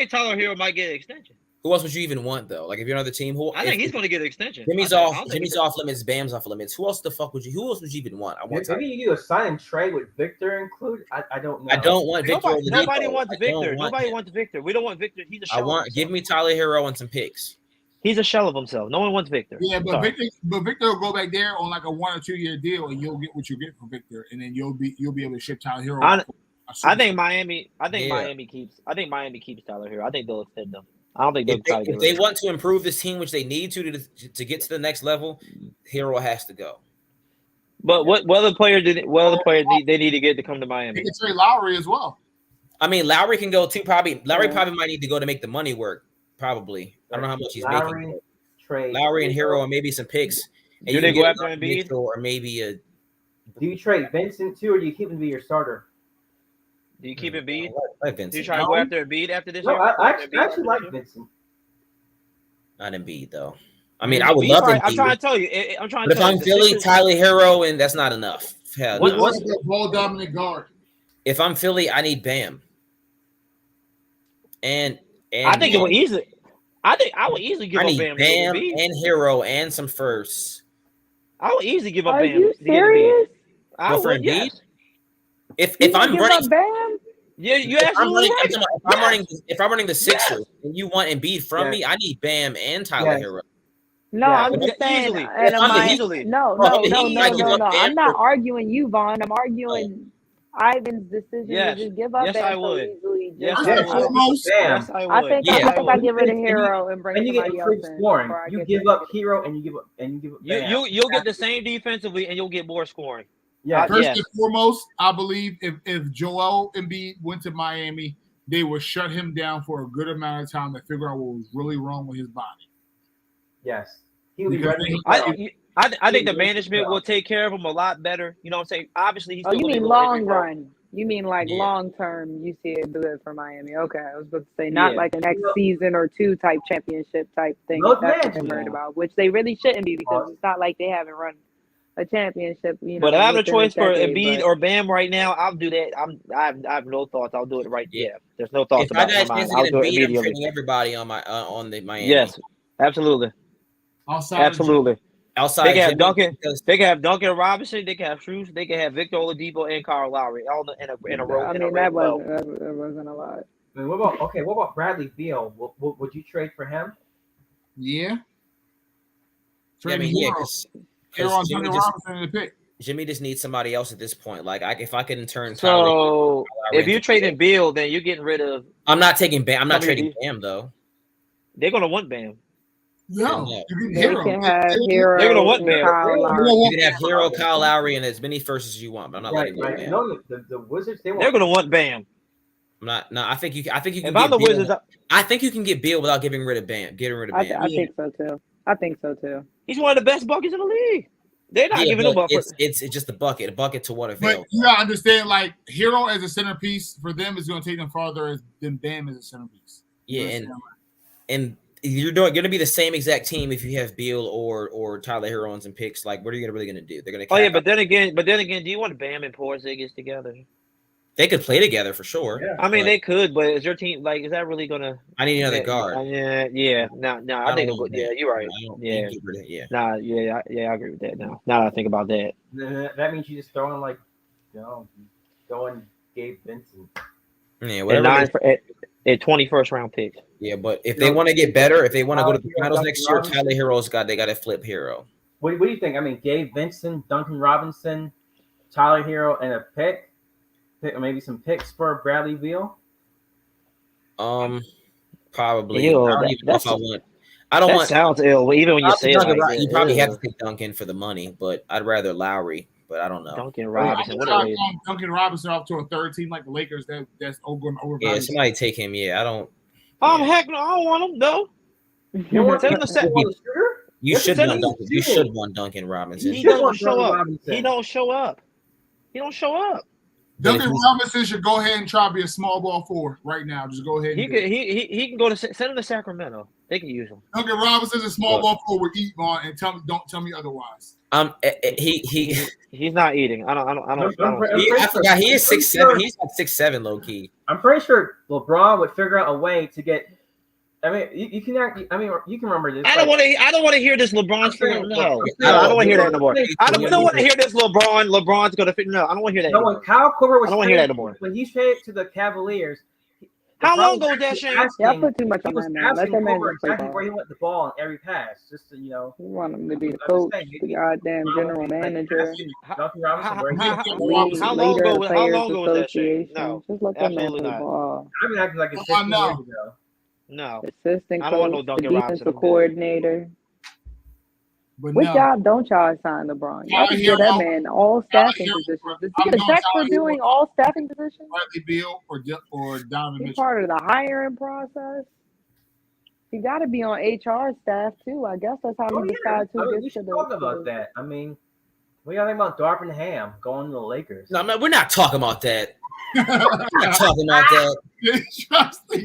Tyler Hero might get an extension. Who else would you even want though? Like if you're another team, I think he's going to get an extension. Jimmy's off limits. Bam's off limits. Who else the fuck would you? Who else would you even want? Maybe you do a sign and trade with Victor included. I don't know. I don't want Victor. Nobody wants Victor. Nobody wants Victor. We don't want Victor. He's a shell. Give me Tyler Hero and some picks. He's a shell of himself. No one wants Victor. Yeah, but Victor will go back there on like a 1 or 2 year deal, and you'll get what you get from Victor, and then you'll be able to ship Tyler Hero. I think Miami keeps Tyler Hero. I think they'll extend them. I don't think if they want to improve this team, which they need to get to the next level, Hero has to go. But what other player they need to get to come to Miami? They can trade Lowry as well. I mean, Lowry can go too. Probably might need to go to make the money work. Probably. I don't know how much he's making. Lowry and Hero and maybe some picks. Do they go after Embiid? Or maybe do you trade Vincent too, or do you keep him to be your starter? Do you keep Embiid? I like Vincent. Do you try to go after Embiid after this year? I actually like Vincent. Not Embiid though. I mean, I would love Embiid. I'm trying to tell you. But if I'm Philly, Tyler Hero, and that's not enough. What's the ball dominant guard? If I'm Philly, I need Bam. And I think it would easily. I would easily give up Bam and Hero and some firsts. I would easily give up Bam. Are you serious? I would. Yes. If I'm running Bam, you absolutely right. If I'm running the Sixers and you want Embiid from me, I need Bam and Tyler Hero. No, I'm just saying. No. I'm not arguing you, Vaughn. I'm arguing Ivan's decision to just give up. Yes, I would. Yes, I would. I think I get rid of Hero and bring somebody else in. You give up Hero and you give up Bam. You'll get the same defensively and you'll get more scoring. Yeah. First and foremost, I believe if Joel Embiid went to Miami, they would shut him down for a good amount of time to figure out what was really wrong with his body. Yes. I think the management will take care of him a lot better. You know what I'm saying? Obviously, he's you mean long run. You mean like long term, you see it good for Miami. Okay, I was about to say not like a next season or two type championship type thing. That's what I'm worried about, which they really shouldn't be because it's not like they haven't run a championship. You know, but I have a choice for Embiid or Bam right now. I'll do that. I have no thoughts. I'll do it right. Yeah, there's no thoughts about it. I'll do it immediately. I'm trading everybody on the Miami. Yes, absolutely. Absolutely. Outside, they can have Duncan. They can have Duncan Robinson. They can have Strus. They can have Victor Oladipo and Kyle Lowry all in a row. I mean, that wasn't a lot. I mean, what about Bradley Beal? Would you trade for him? Yeah. Because Jimmy just needs somebody else at this point. Like, if I can turn. So if you're trading Beal, then you're getting rid of. I'm not taking Bam. I'm not trading Bam though. They're gonna want Bam. No, they can have Hero. They're gonna want Bam. You can have Hero, Kyle Lowry, and as many firsts as you want. But I'm not letting Bam. No, the Wizards they're gonna want Bam. I'm not. No, I think you can. If I'm the Wizards, I think you can get Beal without getting rid of Bam. I think so too. He's one of the best buckets in the league. They're not giving him up. It's just a bucket. A bucket to what avail. But you gotta understand, like Hero as a centerpiece for them is going to take them farther than Bam as a centerpiece. Yeah, and you're going to be the same exact team if you have Beal or Tyler Hero and some picks. Like, what are you really going to do? They're going to. Oh yeah, but then again, do you want Bam and Porzingis together? They could play together for sure. Yeah. I mean, they could, but is your team like? Is that really going to? I need another guard. Yeah. No. I think. Yeah, you're right. Yeah. Nah. Yeah. I agree with that. Now that I think about that. That means you just throwing like, going Gabe Vincent. Yeah. Whatever. A 21st round pick. Yeah, but if they want to get better, if they want to go to the finals next year, Tyler Hero's got to flip Hero. What do you think? I mean, Gabe Vincent, Duncan Robinson, Tyler Hero, and a pick, or maybe some picks for Bradley Beal. Probably. Ew, I don't even know if I want. I don't want. Sounds ill. Even when you say it, like you probably have to pick Duncan for the money, but I'd rather Lowry. But I don't know. Duncan Robinson. Duncan Robinson off to a third team like the Lakers. That's going over. Yeah, somebody take him. Yeah, I don't. Heck no, I don't want him though. You should want Duncan. You should want Duncan Robinson. He don't show up. He don't show up. Duncan Robinson should go ahead and try to be a small ball forward right now. Just go ahead. He can go to send him to Sacramento. They can use him. Duncan Robinson is a small ball forward. Eat on and don't tell me otherwise. He's not eating. I forgot he is 6'7". He's like 6'7", low key. I'm pretty sure LeBron would figure out a way to get I mean, you can. I mean, you can remember this. I don't want to hear this LeBron's freaking. No, I don't want to hear that no more. I don't want to hear this LeBron's going to fit. No, I don't want to hear that. No, when Kyle Korver was, I don't want to hear that no more. When he traded to the Cavaliers. How long ago was that, Shane? Y'all put too much on that man. Let that man just exactly where he went the ball on every pass, just to, You want him to be the coach, the goddamn general manager. How long ago was that, Shane? No, just let that man play the ball. I've been acting like it's 15 years ago. No. Assistant I don't want coach, no the Duncan defensive coordinator. But What job don't y'all sign LeBron? Y'all can give that man all staffing positions. Does he get a check for doing all staffing positions? Bradley Beal or Donovan He's Mitchell. part of the hiring process. He got to be on HR staff too. I guess that's how he decides who we gets to should talk about that. I mean, what do y'all think about Darvin Ham going to the Lakers? No, man, we're not talking about that. We're not talking about that. Get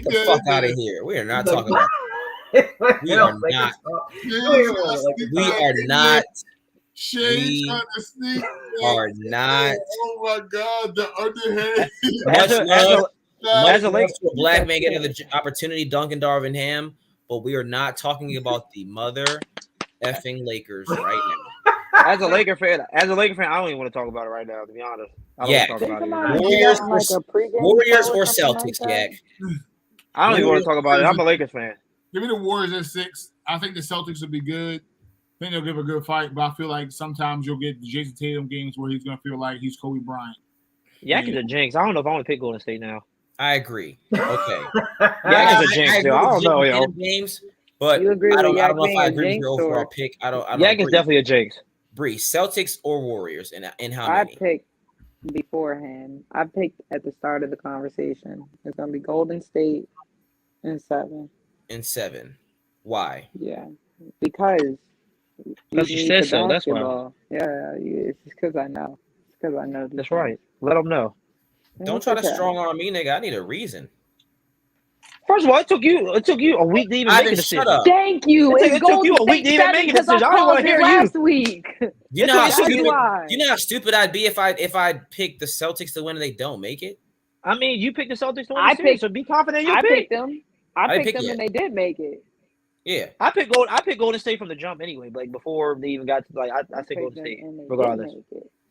the fuck out of here. We are not talking about that. We are not. We are not. We are not. Oh my God, the underhand. As a black man getting the opportunity, Duncan Darvin Ham, but we are not talking about the mother effing Lakers right now. As a Laker fan, I don't even want to talk about it right now. To be honest, I don't want to talk about it. Warriors or Celtics, Yak. I don't even want to talk about it. I'm a Lakers fan. Give me the Warriors at 6. I think the Celtics will be good. I think they'll give a good fight, but I feel like sometimes you'll get the Jason Tatum games where he's going to feel like he's Kobe Bryant. Yak is a jinx. I don't know if I want to pick Golden State now. I agree. Okay. Yak is a jinx. I don't know, yo. Games, but I don't know if I agree with your overall pick. I don't. Yak is definitely a jinx. Bree, Celtics or Warriors, and how many? I picked beforehand. I picked at the start of the conversation. It's going to be Golden State in 7. In 7. Why? Yeah, because you said so. That's why. Yeah, it's because I know. It's because I know. That's right. Let them know. Don't try to strong arm me, nigga. I need a reason. First of all, it took you a week to even make a decision. Shut up. Thank you. It took you a week to even make a decision. I don't want to hear last you. Week. You know how stupid I'd be if I picked the Celtics to win and they don't make it. I mean, you picked the Celtics to win the series, so be confident you picked them. I picked them and they did make it. Yeah, I picked Golden State from the jump anyway. Like before they even got to I picked Golden State regardless.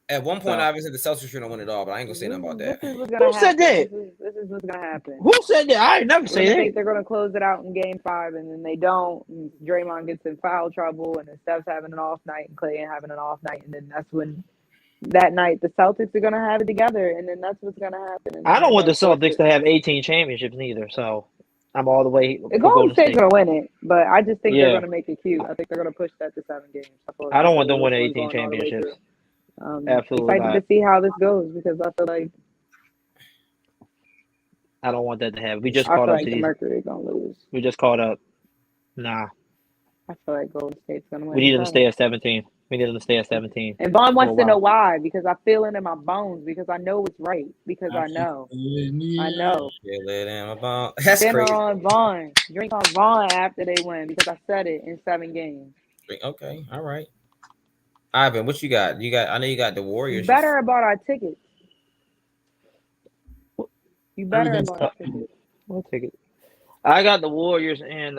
At one point, obviously the Celtics were gonna win it all, but I ain't gonna say nothing about that. Who said that? This is what's gonna happen. Who said that? I never say that. They're gonna close it out in Game 5, and then they don't. And Draymond gets in foul trouble, and then Steph's having an off night, and Clay having an off night, and then that's when that night the Celtics are gonna have it together, and then that's what's gonna happen. I don't want the Celtics to have 18 championships neither, so I'm all the way. Golden State's gonna win it, but I just think they're gonna make it cute. I think they're gonna push that to 7 games. I don't want them winning 18 championships. Absolutely excited to see how this goes because I feel like I don't want that to happen. We just caught up to these. Mercury gonna lose. We just caught up. Nah. I feel like Golden State's gonna win. We need them to stay at 17. We need them to stay at 17. And Vaughn wants to know why, because I feel it in my bones, because I know it's right, because I know. I know. Feel it in my bones. That's Dinner crazy. on Vaughn. Drink on Vaughn after they win, because I said it in 7 games. Okay, all right. Ivan, what you got? I know you got the Warriors. You better about our tickets. You better about our tickets. What ticket? I got the Warriors and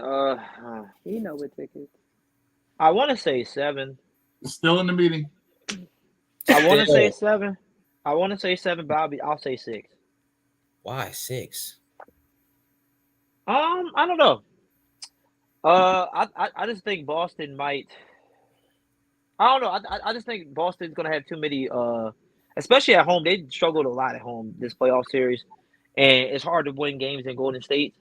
you know what tickets. I want to say 7. Still in the meeting. I want to say 7. I want to say 7, but I'll say 6. Why 6? I don't know. I just think Boston might. I don't know. I just think Boston's gonna have too many. Especially at home, they struggled a lot at home this playoff series, and it's hard to win games in Golden State.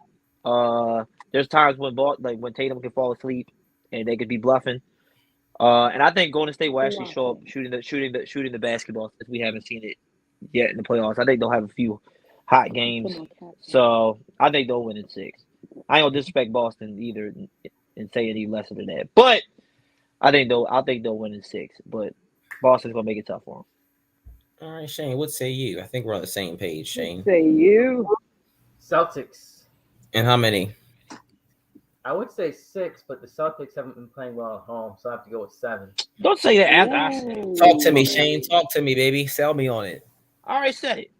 There's times when when Tatum can fall asleep and they could be bluffing. And I think Golden State will actually show up shooting the basketball since we haven't seen it yet in the playoffs. I think they'll have a few hot games, so I think they'll win in 6. I ain't gonna disrespect Boston either and say any lesser than that, but I think they'll win in 6. But Boston's gonna make it tough for them. All right, Shane, what say you? I think we're on the same page, Shane. What say you? Celtics. And how many? I would say 6, but the Celtics haven't been playing well at home, so I have to go with 7. Don't say that after I say it. Talk to me, Shane. Talk to me, baby. Sell me on it. All right, say it.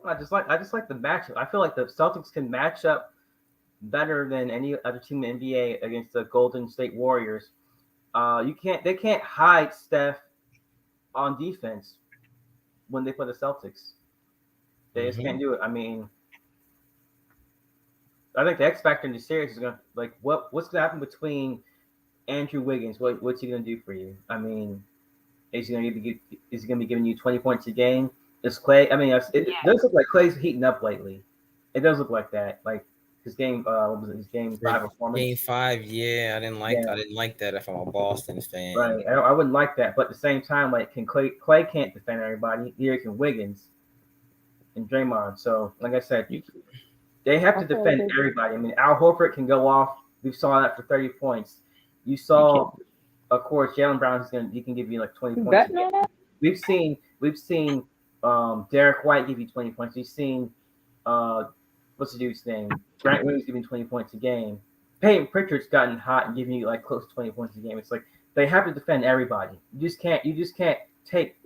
I just like the matchup. I feel like the Celtics can match up better than any other team in the NBA against the Golden State Warriors. They can't hide Steph on defense when they play the Celtics. They just can't do it. I mean, I think the X factor in the series is gonna what's gonna happen between Andrew Wiggins. What's he gonna do for you? I mean, is he gonna be giving you 20 points a game? Is Clay? I mean, it does look like Clay's heating up lately. It does look like that. Like his game, what was it? His game 5 performance. Game 5, yeah, I didn't like that. If I'm a Boston fan, right? I wouldn't like that. But at the same time, like, Clay can't defend everybody. Neither can Wiggins and Draymond. So, like I said, they have to defend everybody. I mean, Al Horford can go off. We saw that for 30 points. You saw, of course, Jaylen Brown he can give you like 20 points. We've seen Derek White give you 20 points. We've seen what's the dude's name? Grant Williams giving 20 points a game. Peyton Pritchard's gotten hot and giving you like close to 20 points a game. It's like they have to defend everybody. You just can't take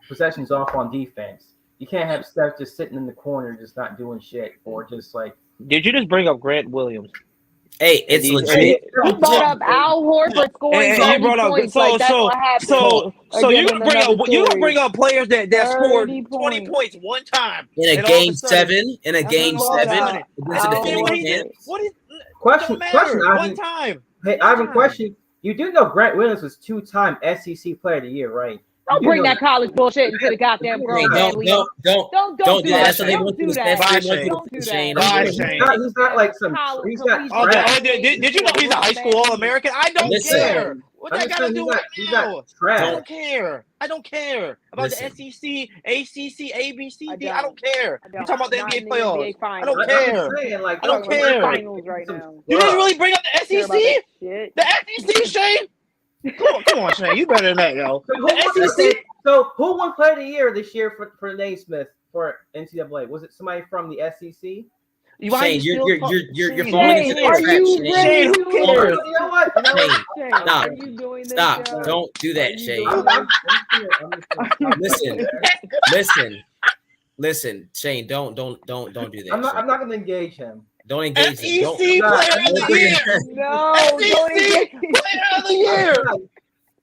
possessions off on defense. You can't have Steph just sitting in the corner just not doing shit or just like. Did you just bring up Grant Williams? Hey, it's legit. He brought up Al Horford scoring 30 points. So you gonna bring up players that scored 20 points one time in a game 7 against the defending champs. Question, one time. Hey, I have a question. You do know Grant Williams was 2-time SEC Player of the Year, right? Don't bring that college bullshit into the goddamn grown man. Don't do that. That's what they want to do. Don't do that. He's not like some. He's not. Did you know he's a high school All-American? I don't care. What that got to do with now? I don't care about the SEC, ACC, ABCD. I don't care. You talking about the NBA playoffs? I don't care. I don't care. You didn't really bring up the SEC? The SEC, Shane? Come on, Shane. You better than that, yo. So who won Player of the Year this year for Naismith for NCAA? Was it somebody from the SEC? Shane, you're falling into the trap, Shane. Who cares? You know what? Stop. Don't do that, Shane. Listen, Shane. Don't do that. I'm not going to engage him. Don't engage him. SEC Player of the Year. No, SEC Player of the Year.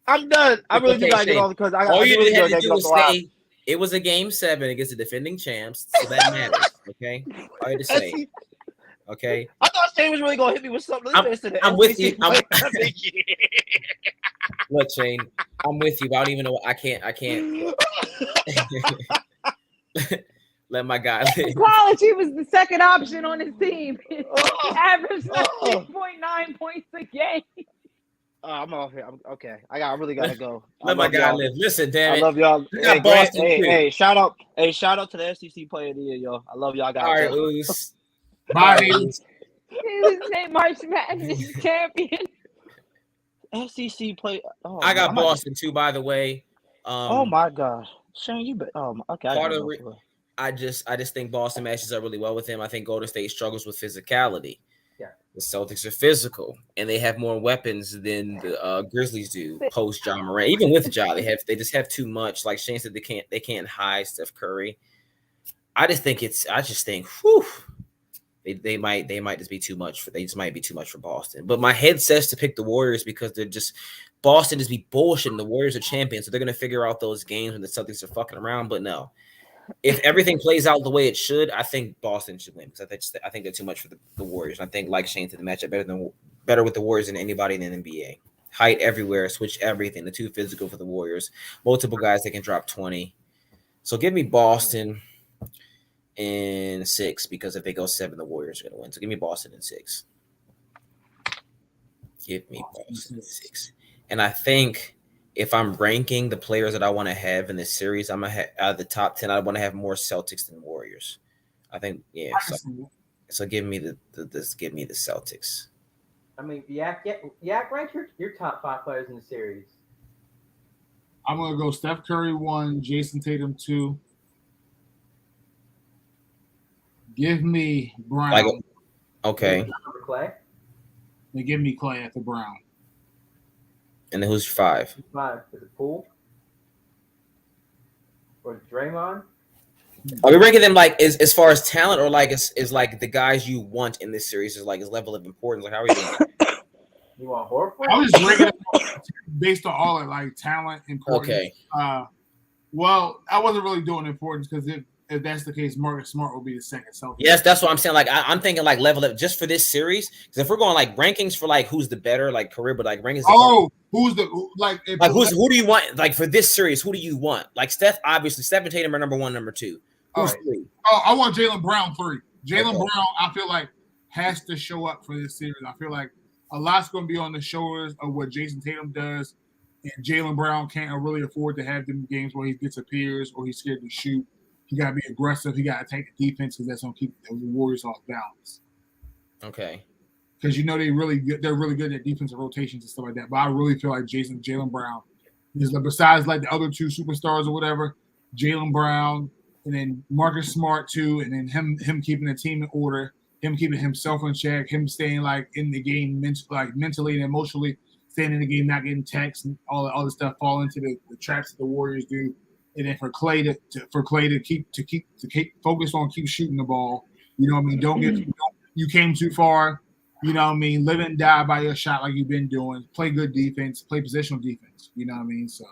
I'm done. I really do not get on because all you really had to do was say it was a game 7 against the defending champs, so that matters. Okay, all you had to say. Okay. I thought Shane was really gonna hit me with something. I'm with you. Look, Shane, I'm with you. But I don't even know. I can't. Let my guy live. In college, he was the second option on his team. He averaged 6.9 points a game. I'm off here. Okay, I really gotta go. Let my guy live. Listen, damn it. I love y'all. Hey, Boston, hey, shout out to the SEC Player of the Year, yo. I love y'all guys. All right, Luz. Bye. He was named March Madness champion. SEC play. I got Boston too, by the way. Oh my God, Shane, you bet. Okay. I just think Boston matches up really well with him. I think Golden State struggles with physicality. Yeah, the Celtics are physical, and they have more weapons than the Grizzlies do post Ja Morant. Even with Ja, they just have too much. Like Shane said, they can't hide Steph Curry. I just think whew, they might just be too much for. They just might be too much for Boston. But my head says to pick the Warriors because they're just Boston just be bullshitting. The Warriors are champions, so they're gonna figure out those games when the Celtics are fucking around. But no. If everything plays out the way it should, I think Boston should win because I think they're too much for the Warriors. I think, like Shane said, the matchup better with the Warriors than anybody in the NBA. Height everywhere, switch everything. The too physical for the Warriors. Multiple guys that can drop 20. So give me Boston in 6 because if they go 7, the Warriors are going to win. So give me Boston in 6. Give me Boston in 6. And I think if I'm ranking the players that I want to have in this series, I'm gonna have out of the top 10. I want to have more Celtics than Warriors. I think, yeah. So give me the Celtics. I mean, Yak, rank your top 5 players in the series. I'm gonna go Steph Curry 1, Jason Tatum 2. Give me Brown. Okay. Clay. They give me Clay after Brown. And then who's 5? 5. Is it Poole? Or Draymond? Are we ranking them like as far as talent, or like is like the guys you want in this series is like his level of importance? Like how are you doing? You want Horford? I was just ranking them based on all of like talent, importance. Okay. Well, I wasn't really doing importance because if that's the case, Marcus Smart will be the second Celtics. Yes, that's what I'm saying. Like I'm thinking like level up just for this series. Because if we're going like rankings for like who's the better like career, but like rankings. Who do you want like for this series? Who do you want? Like Steph, obviously Steph and Tatum are number 1, number 2. Who's three? I want Jaylen Brown 3. Jaylen Brown, I feel like has to show up for this series. I feel like a lot's going to be on the shoulders of what Jason Tatum does, and Jaylen Brown can't really afford to have them games where he disappears or he's scared to shoot. He got to be aggressive. He got to take the defense because that's going to keep the Warriors off balance. Okay. Because they're really good at defensive rotations and stuff like that. But I really feel like Jaylen Brown is besides like the other two superstars or whatever, Jaylen Brown and then Marcus Smart too, and then him keeping the team in order, him keeping himself in check, him staying like in the game mentally and emotionally, staying in the game, not getting texts and all this stuff, fall into the traps that the Warriors do. And then for Clay to keep focused on keep shooting the ball. You know what I mean? You came too far. You know what I mean? Live and die by your shot like you've been doing. Play good defense. Play positional defense. You know what I mean? So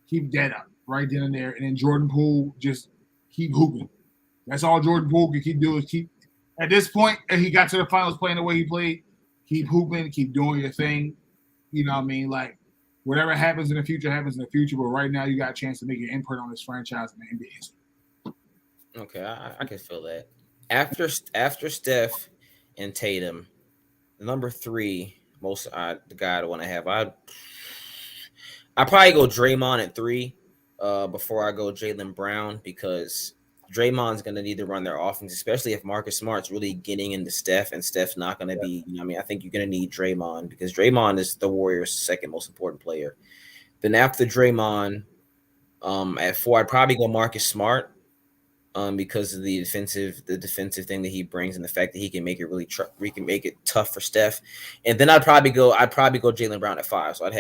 keep that up right then and there. And then Jordan Poole, just keep hooping. That's all Jordan Poole can keep doing. At this point, and he got to the finals playing the way he played, keep hooping, keep doing your thing. You know what I mean? Like, whatever happens in the future happens in the future. But right now, you got a chance to make your input on this franchise and the NBA history. Okay, I can feel that. After Steph and Tatum, number 3, the guy I want to have. I probably go Draymond at 3 before I go Jaylen Brown, because Draymond's going to need to run their offense, especially if Marcus Smart's really getting into Steph, and Steph's not going to be, you know what I mean? I think you're going to need Draymond because Draymond is the Warriors' second most important player. Then after Draymond, at 4, I'd probably go Marcus Smart because of the defensive thing that he brings and the fact that he can make it we can make it tough for Steph. And then I'd probably go Jaylen Brown at 5. So I'd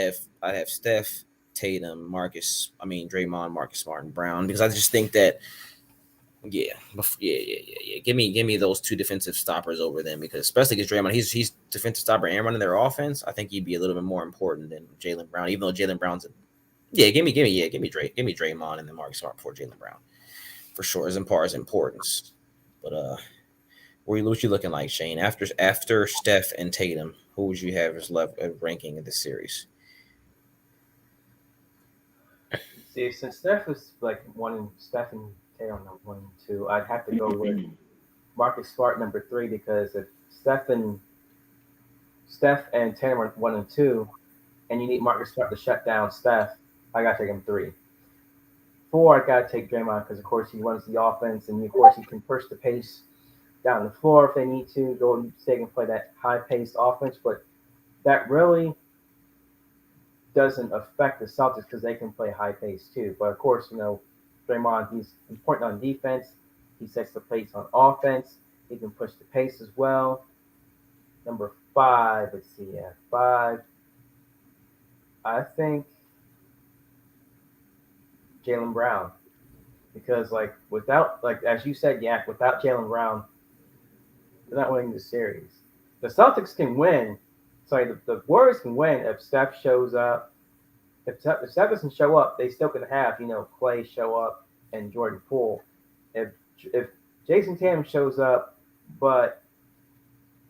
have Steph, Tatum, Draymond, Marcus Smart, and Brown, because I just think that yeah. Give me those 2 defensive stoppers over them, because especially because Draymond, he's defensive stopper and running their offense. I think he'd be a little bit more important than Jaylen Brown, even though Jaylen Brown's give me Draymond and then Marcus Smart before Jaylen Brown for sure, as far as importance. But what you looking like, Shane? After Steph and Tatum, who would you have as ranking in this series? See, since Steph was like Steph and Tatum number 1 and 2, I'd have to go with Marcus Smart number 3, because if Steph and Tatum are 1 and 2, and you need Marcus Smart to shut down Steph, I gotta take him 3. 4, I gotta take Draymond, because of course he runs the offense, and of course he can push the pace down the floor if they need to. They can play that high-paced offense, but that really doesn't affect the Celtics because they can play high pace too. But of course, Draymond, he's important on defense. He sets the pace on offense. He can push the pace as well. Number 5, let's see, 5. I think Jaylen Brown, because without as you said, without Jaylen Brown, they're not winning the series. The Celtics can win. The Warriors can win if Steph shows up. If Steph doesn't show up, they still can have Clay show up and Jordan Poole. If Jason Tatum shows up, but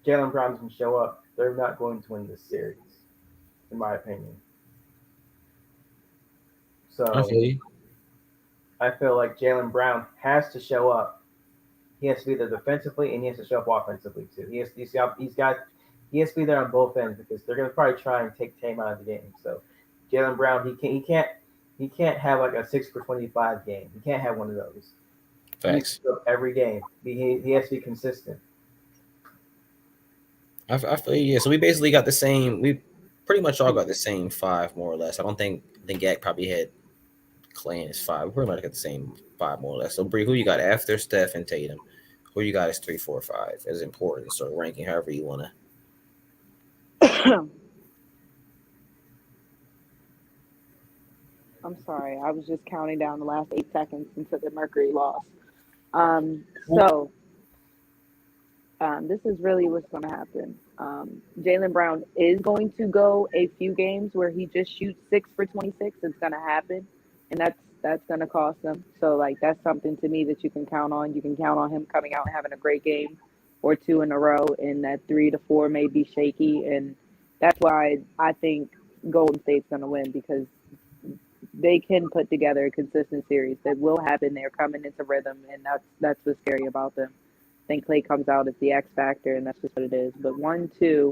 Jaylen Brown doesn't show up, they're not going to win this series, in my opinion. So I feel like Jaylen Brown has to show up. He has to be there defensively, and he has to show up offensively too. He has to be there on both ends, because they're going to probably try and take Tatum out of the game. So Jaylen Brown, he can't have like a 6 for 25 game. He can't have one of those. Thanks. Every game, he has to be consistent. I feel you. Yeah. So we basically got the same. We pretty much all got the same 5 more or less. I think Gak probably had Clay in his 5. We pretty much got the same 5 more or less. So Bree, who you got after Steph and Tatum? Who you got as 3, 4, 5 as important? So ranking however you want to. I'm sorry. I was just counting down the last 8 seconds until the Mercury lost. This is really what's going to happen. Jaylen Brown is going to go a few games where he just shoots 6 for 26. It's going to happen, and that's going to cost them. So, like, that's something to me that you can count on. You can count on him coming out and having a great game or two in a row, and that 3 to 4 may be shaky, and that's why I think Golden State's going to win, because they can put together a consistent series. That will happen. They're coming into rhythm, and that's what's scary about them. I think Klay comes out as the X factor, and that's just what it is. But 1-2,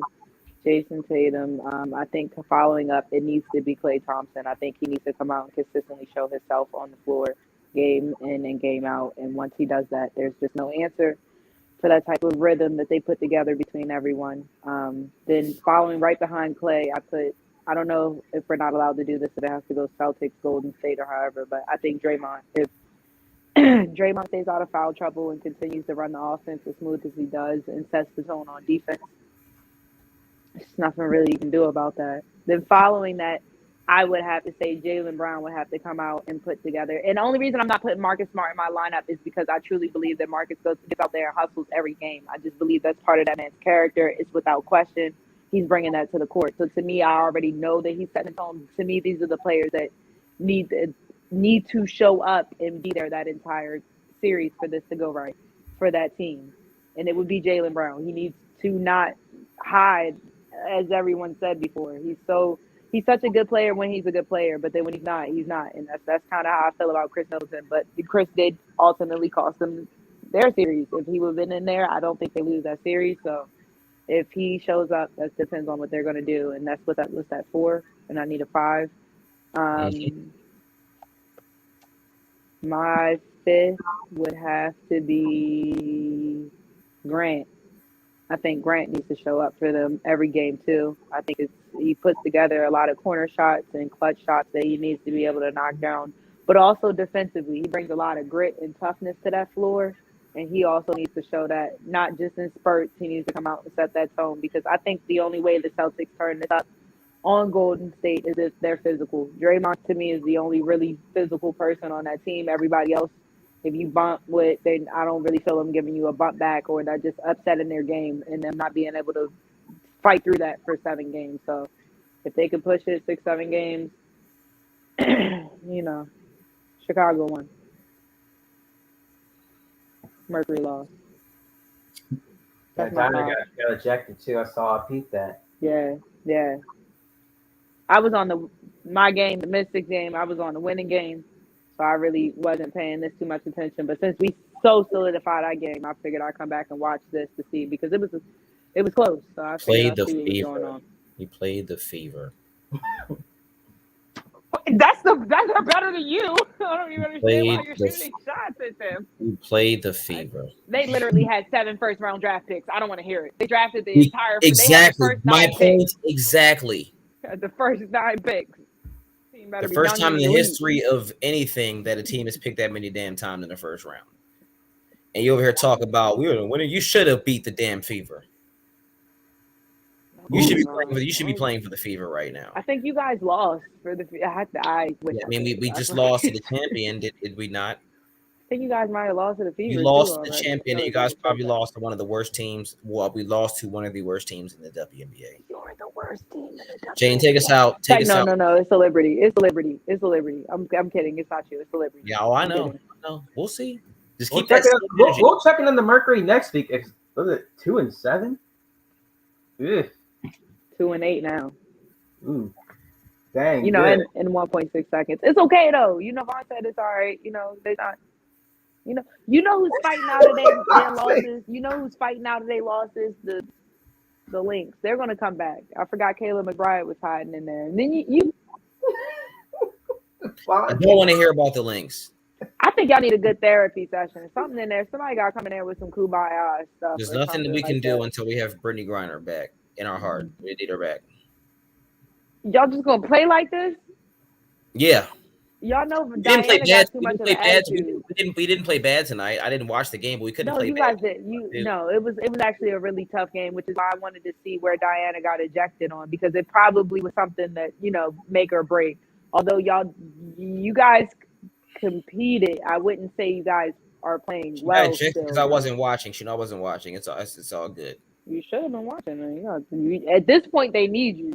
Jason Tatum. I think following up, it needs to be Klay Thompson. I think he needs to come out and consistently show himself on the floor, game in and game out. And once he does that, there's just no answer for that type of rhythm that they put together between everyone. Then following right behind Klay, I don't know if we're not allowed to do this, if it has to go Celtics, Golden State, or however, but I think Draymond. If Draymond stays out of foul trouble and continues to run the offense as smooth as he does and sets the tone on defense, there's nothing really you can do about that. Then following that, I would have to say Jaylen Brown would have to come out and put together. And the only reason I'm not putting Marcus Smart in my lineup is because I truly believe that Marcus gets out there and hustles every game. I just believe that's part of that man's character. It's without question. He's bringing that to the court. So to me, I already know that he's setting the tone. To me, these are the players that need to show up and be there that entire series for this to go right for that team. And it would be Jaylen Brown. He needs to not hide, as everyone said before. He's such a good player when he's a good player, but then when he's not, he's not. And that's kind of how I feel about Chris Middleton. But Chris did ultimately cost them their series. If he would have been in there, I don't think they lose that series. So if he shows up, that depends on what they're going to do. And that's what that was at 4, and I need a 5. My 5th would have to be Grant. I think Grant needs to show up for them every game too. I think he puts together a lot of corner shots and clutch shots that he needs to be able to knock down. But also defensively, he brings a lot of grit and toughness to that floor. And he also needs to show that, not just in spurts. He needs to come out and set that tone, because I think the only way the Celtics turn this up on Golden State is if they're physical. Draymond, to me, is the only really physical person on that team. Everybody else, if you bump with, then I don't really feel them giving you a bump back, or they're just upsetting their game and them not being able to fight through that for 7 games. So if they could push it 6-7 games, Chicago won. Mercury lost. That Diamond got ejected too. I saw. I peeped that. Yeah. I was on my game, the Mystics game. I was on the winning game, so I really wasn't paying this too much attention. But since we so solidified our game, I figured I'd come back and watch this to see, because it was close. So I played the fever. He played the fever. They're better than you. I don't even understand why you're shooting shots at them. You played the fever. They literally had 7 first-round draft picks. I don't want to hear it. They drafted the entire. Exactly. My point. Exactly. The first 9 picks. The first time in the history of anything that a team has picked that many damn times in the first round. And you over here talk about we were the winner. You should have beat the damn fever. You should be playing for the fever right now. I think you guys lost for the. We just lost to the champion. Did we not? I think you guys might have lost to the fever. You lost to the champion. And you guys probably lost to one of the worst teams. Well, we lost to one of the worst teams in the WNBA. You're the worst team in the WNBA. Jane, take us out. No. It's the Liberty. It's the Liberty. I'm kidding. It's not you. It's the Liberty. Yeah, I know. We'll see. Just keep we'll check in on the Mercury next week. Was it 2-7? Ugh. 2-8 now. Ooh. Dang. In 1.6 seconds. It's okay though. Vaughn said it's all right. They're not. Who's fighting out of their losses. Who's fighting out of their losses. The Lynx. They're gonna come back. I forgot Kayla McBride was hiding in there. And then you. I don't want to hear about the Lynx. I think y'all need a good therapy session. Something in there. Somebody got to come in there with some kumbaya stuff. There's nothing that we can do until we have Brittany Griner back in our heart. We need her back. Y'all just gonna play like this? Yeah. Y'all know we didn't play bad. We didn't play bad tonight. I didn't watch the game, but we couldn't play bad. No, it was actually a really tough game, which is why I wanted to see where Diana got ejected on, because it probably was something that make or break. Although you guys competed, I wouldn't say you guys are playing well. Because I wasn't watching. I wasn't watching. It's all good. You should have been watching. At this point, they need you.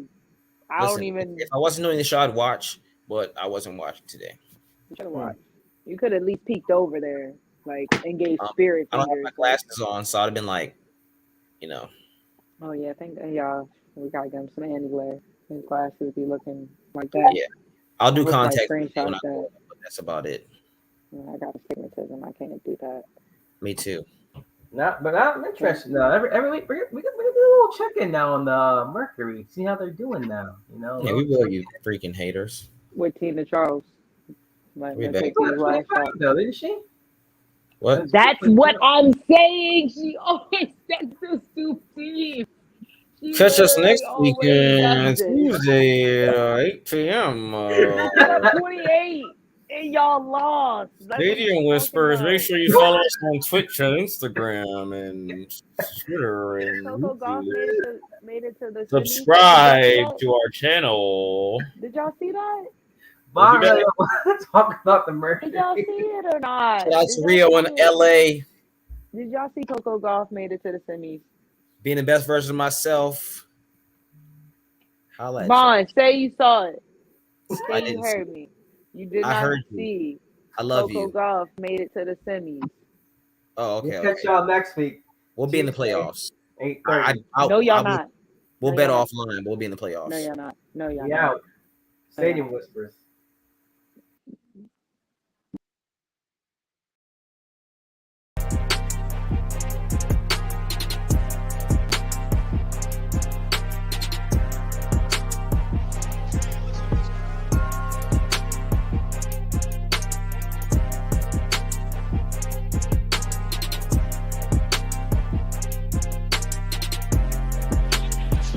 If I wasn't doing the show, I'd watch, but I wasn't watching today. You should have watched. You could at least peeked over there, like engaged spirit. I don't have my glasses on, so I'd have been like, Oh yeah, I think y'all we gotta get him some anti-glare. His glasses be looking like that. Yeah, I'll do contact. When I go, but that's about it. I got astigmatism. I can't do that. Me too. But I'm interested now. Every week we do a little check-in now on the Mercury. See how they're doing now. Yeah, we will, you freaking haters. With Tina Charles. Though, didn't she? What? That's what I'm saying. She always says this to Steve. Catch us next weekend, Tuesday at 8 p.m. 28. And y'all lost. Stadium Whispers. Make sure you follow us on Twitch and Instagram and Twitter and Coco Gauff made it to the subscribe to our channel. Did y'all see that? Talk about the Mercury. Did y'all see it or not? Shout out to Rio in LA. Did y'all see Coco Gauff made it to the semis? Being the best version of myself. Vaughn, say you saw it. Say you heard me. You did not see. I love you. Coco Gauff made it to the semis. Oh, okay. We'll catch y'all next week. We'll be in the playoffs. 8:30. No, y'all not. We'll bet offline. We'll be in the playoffs. No, y'all not. No, y'all not. Stadium Whispers.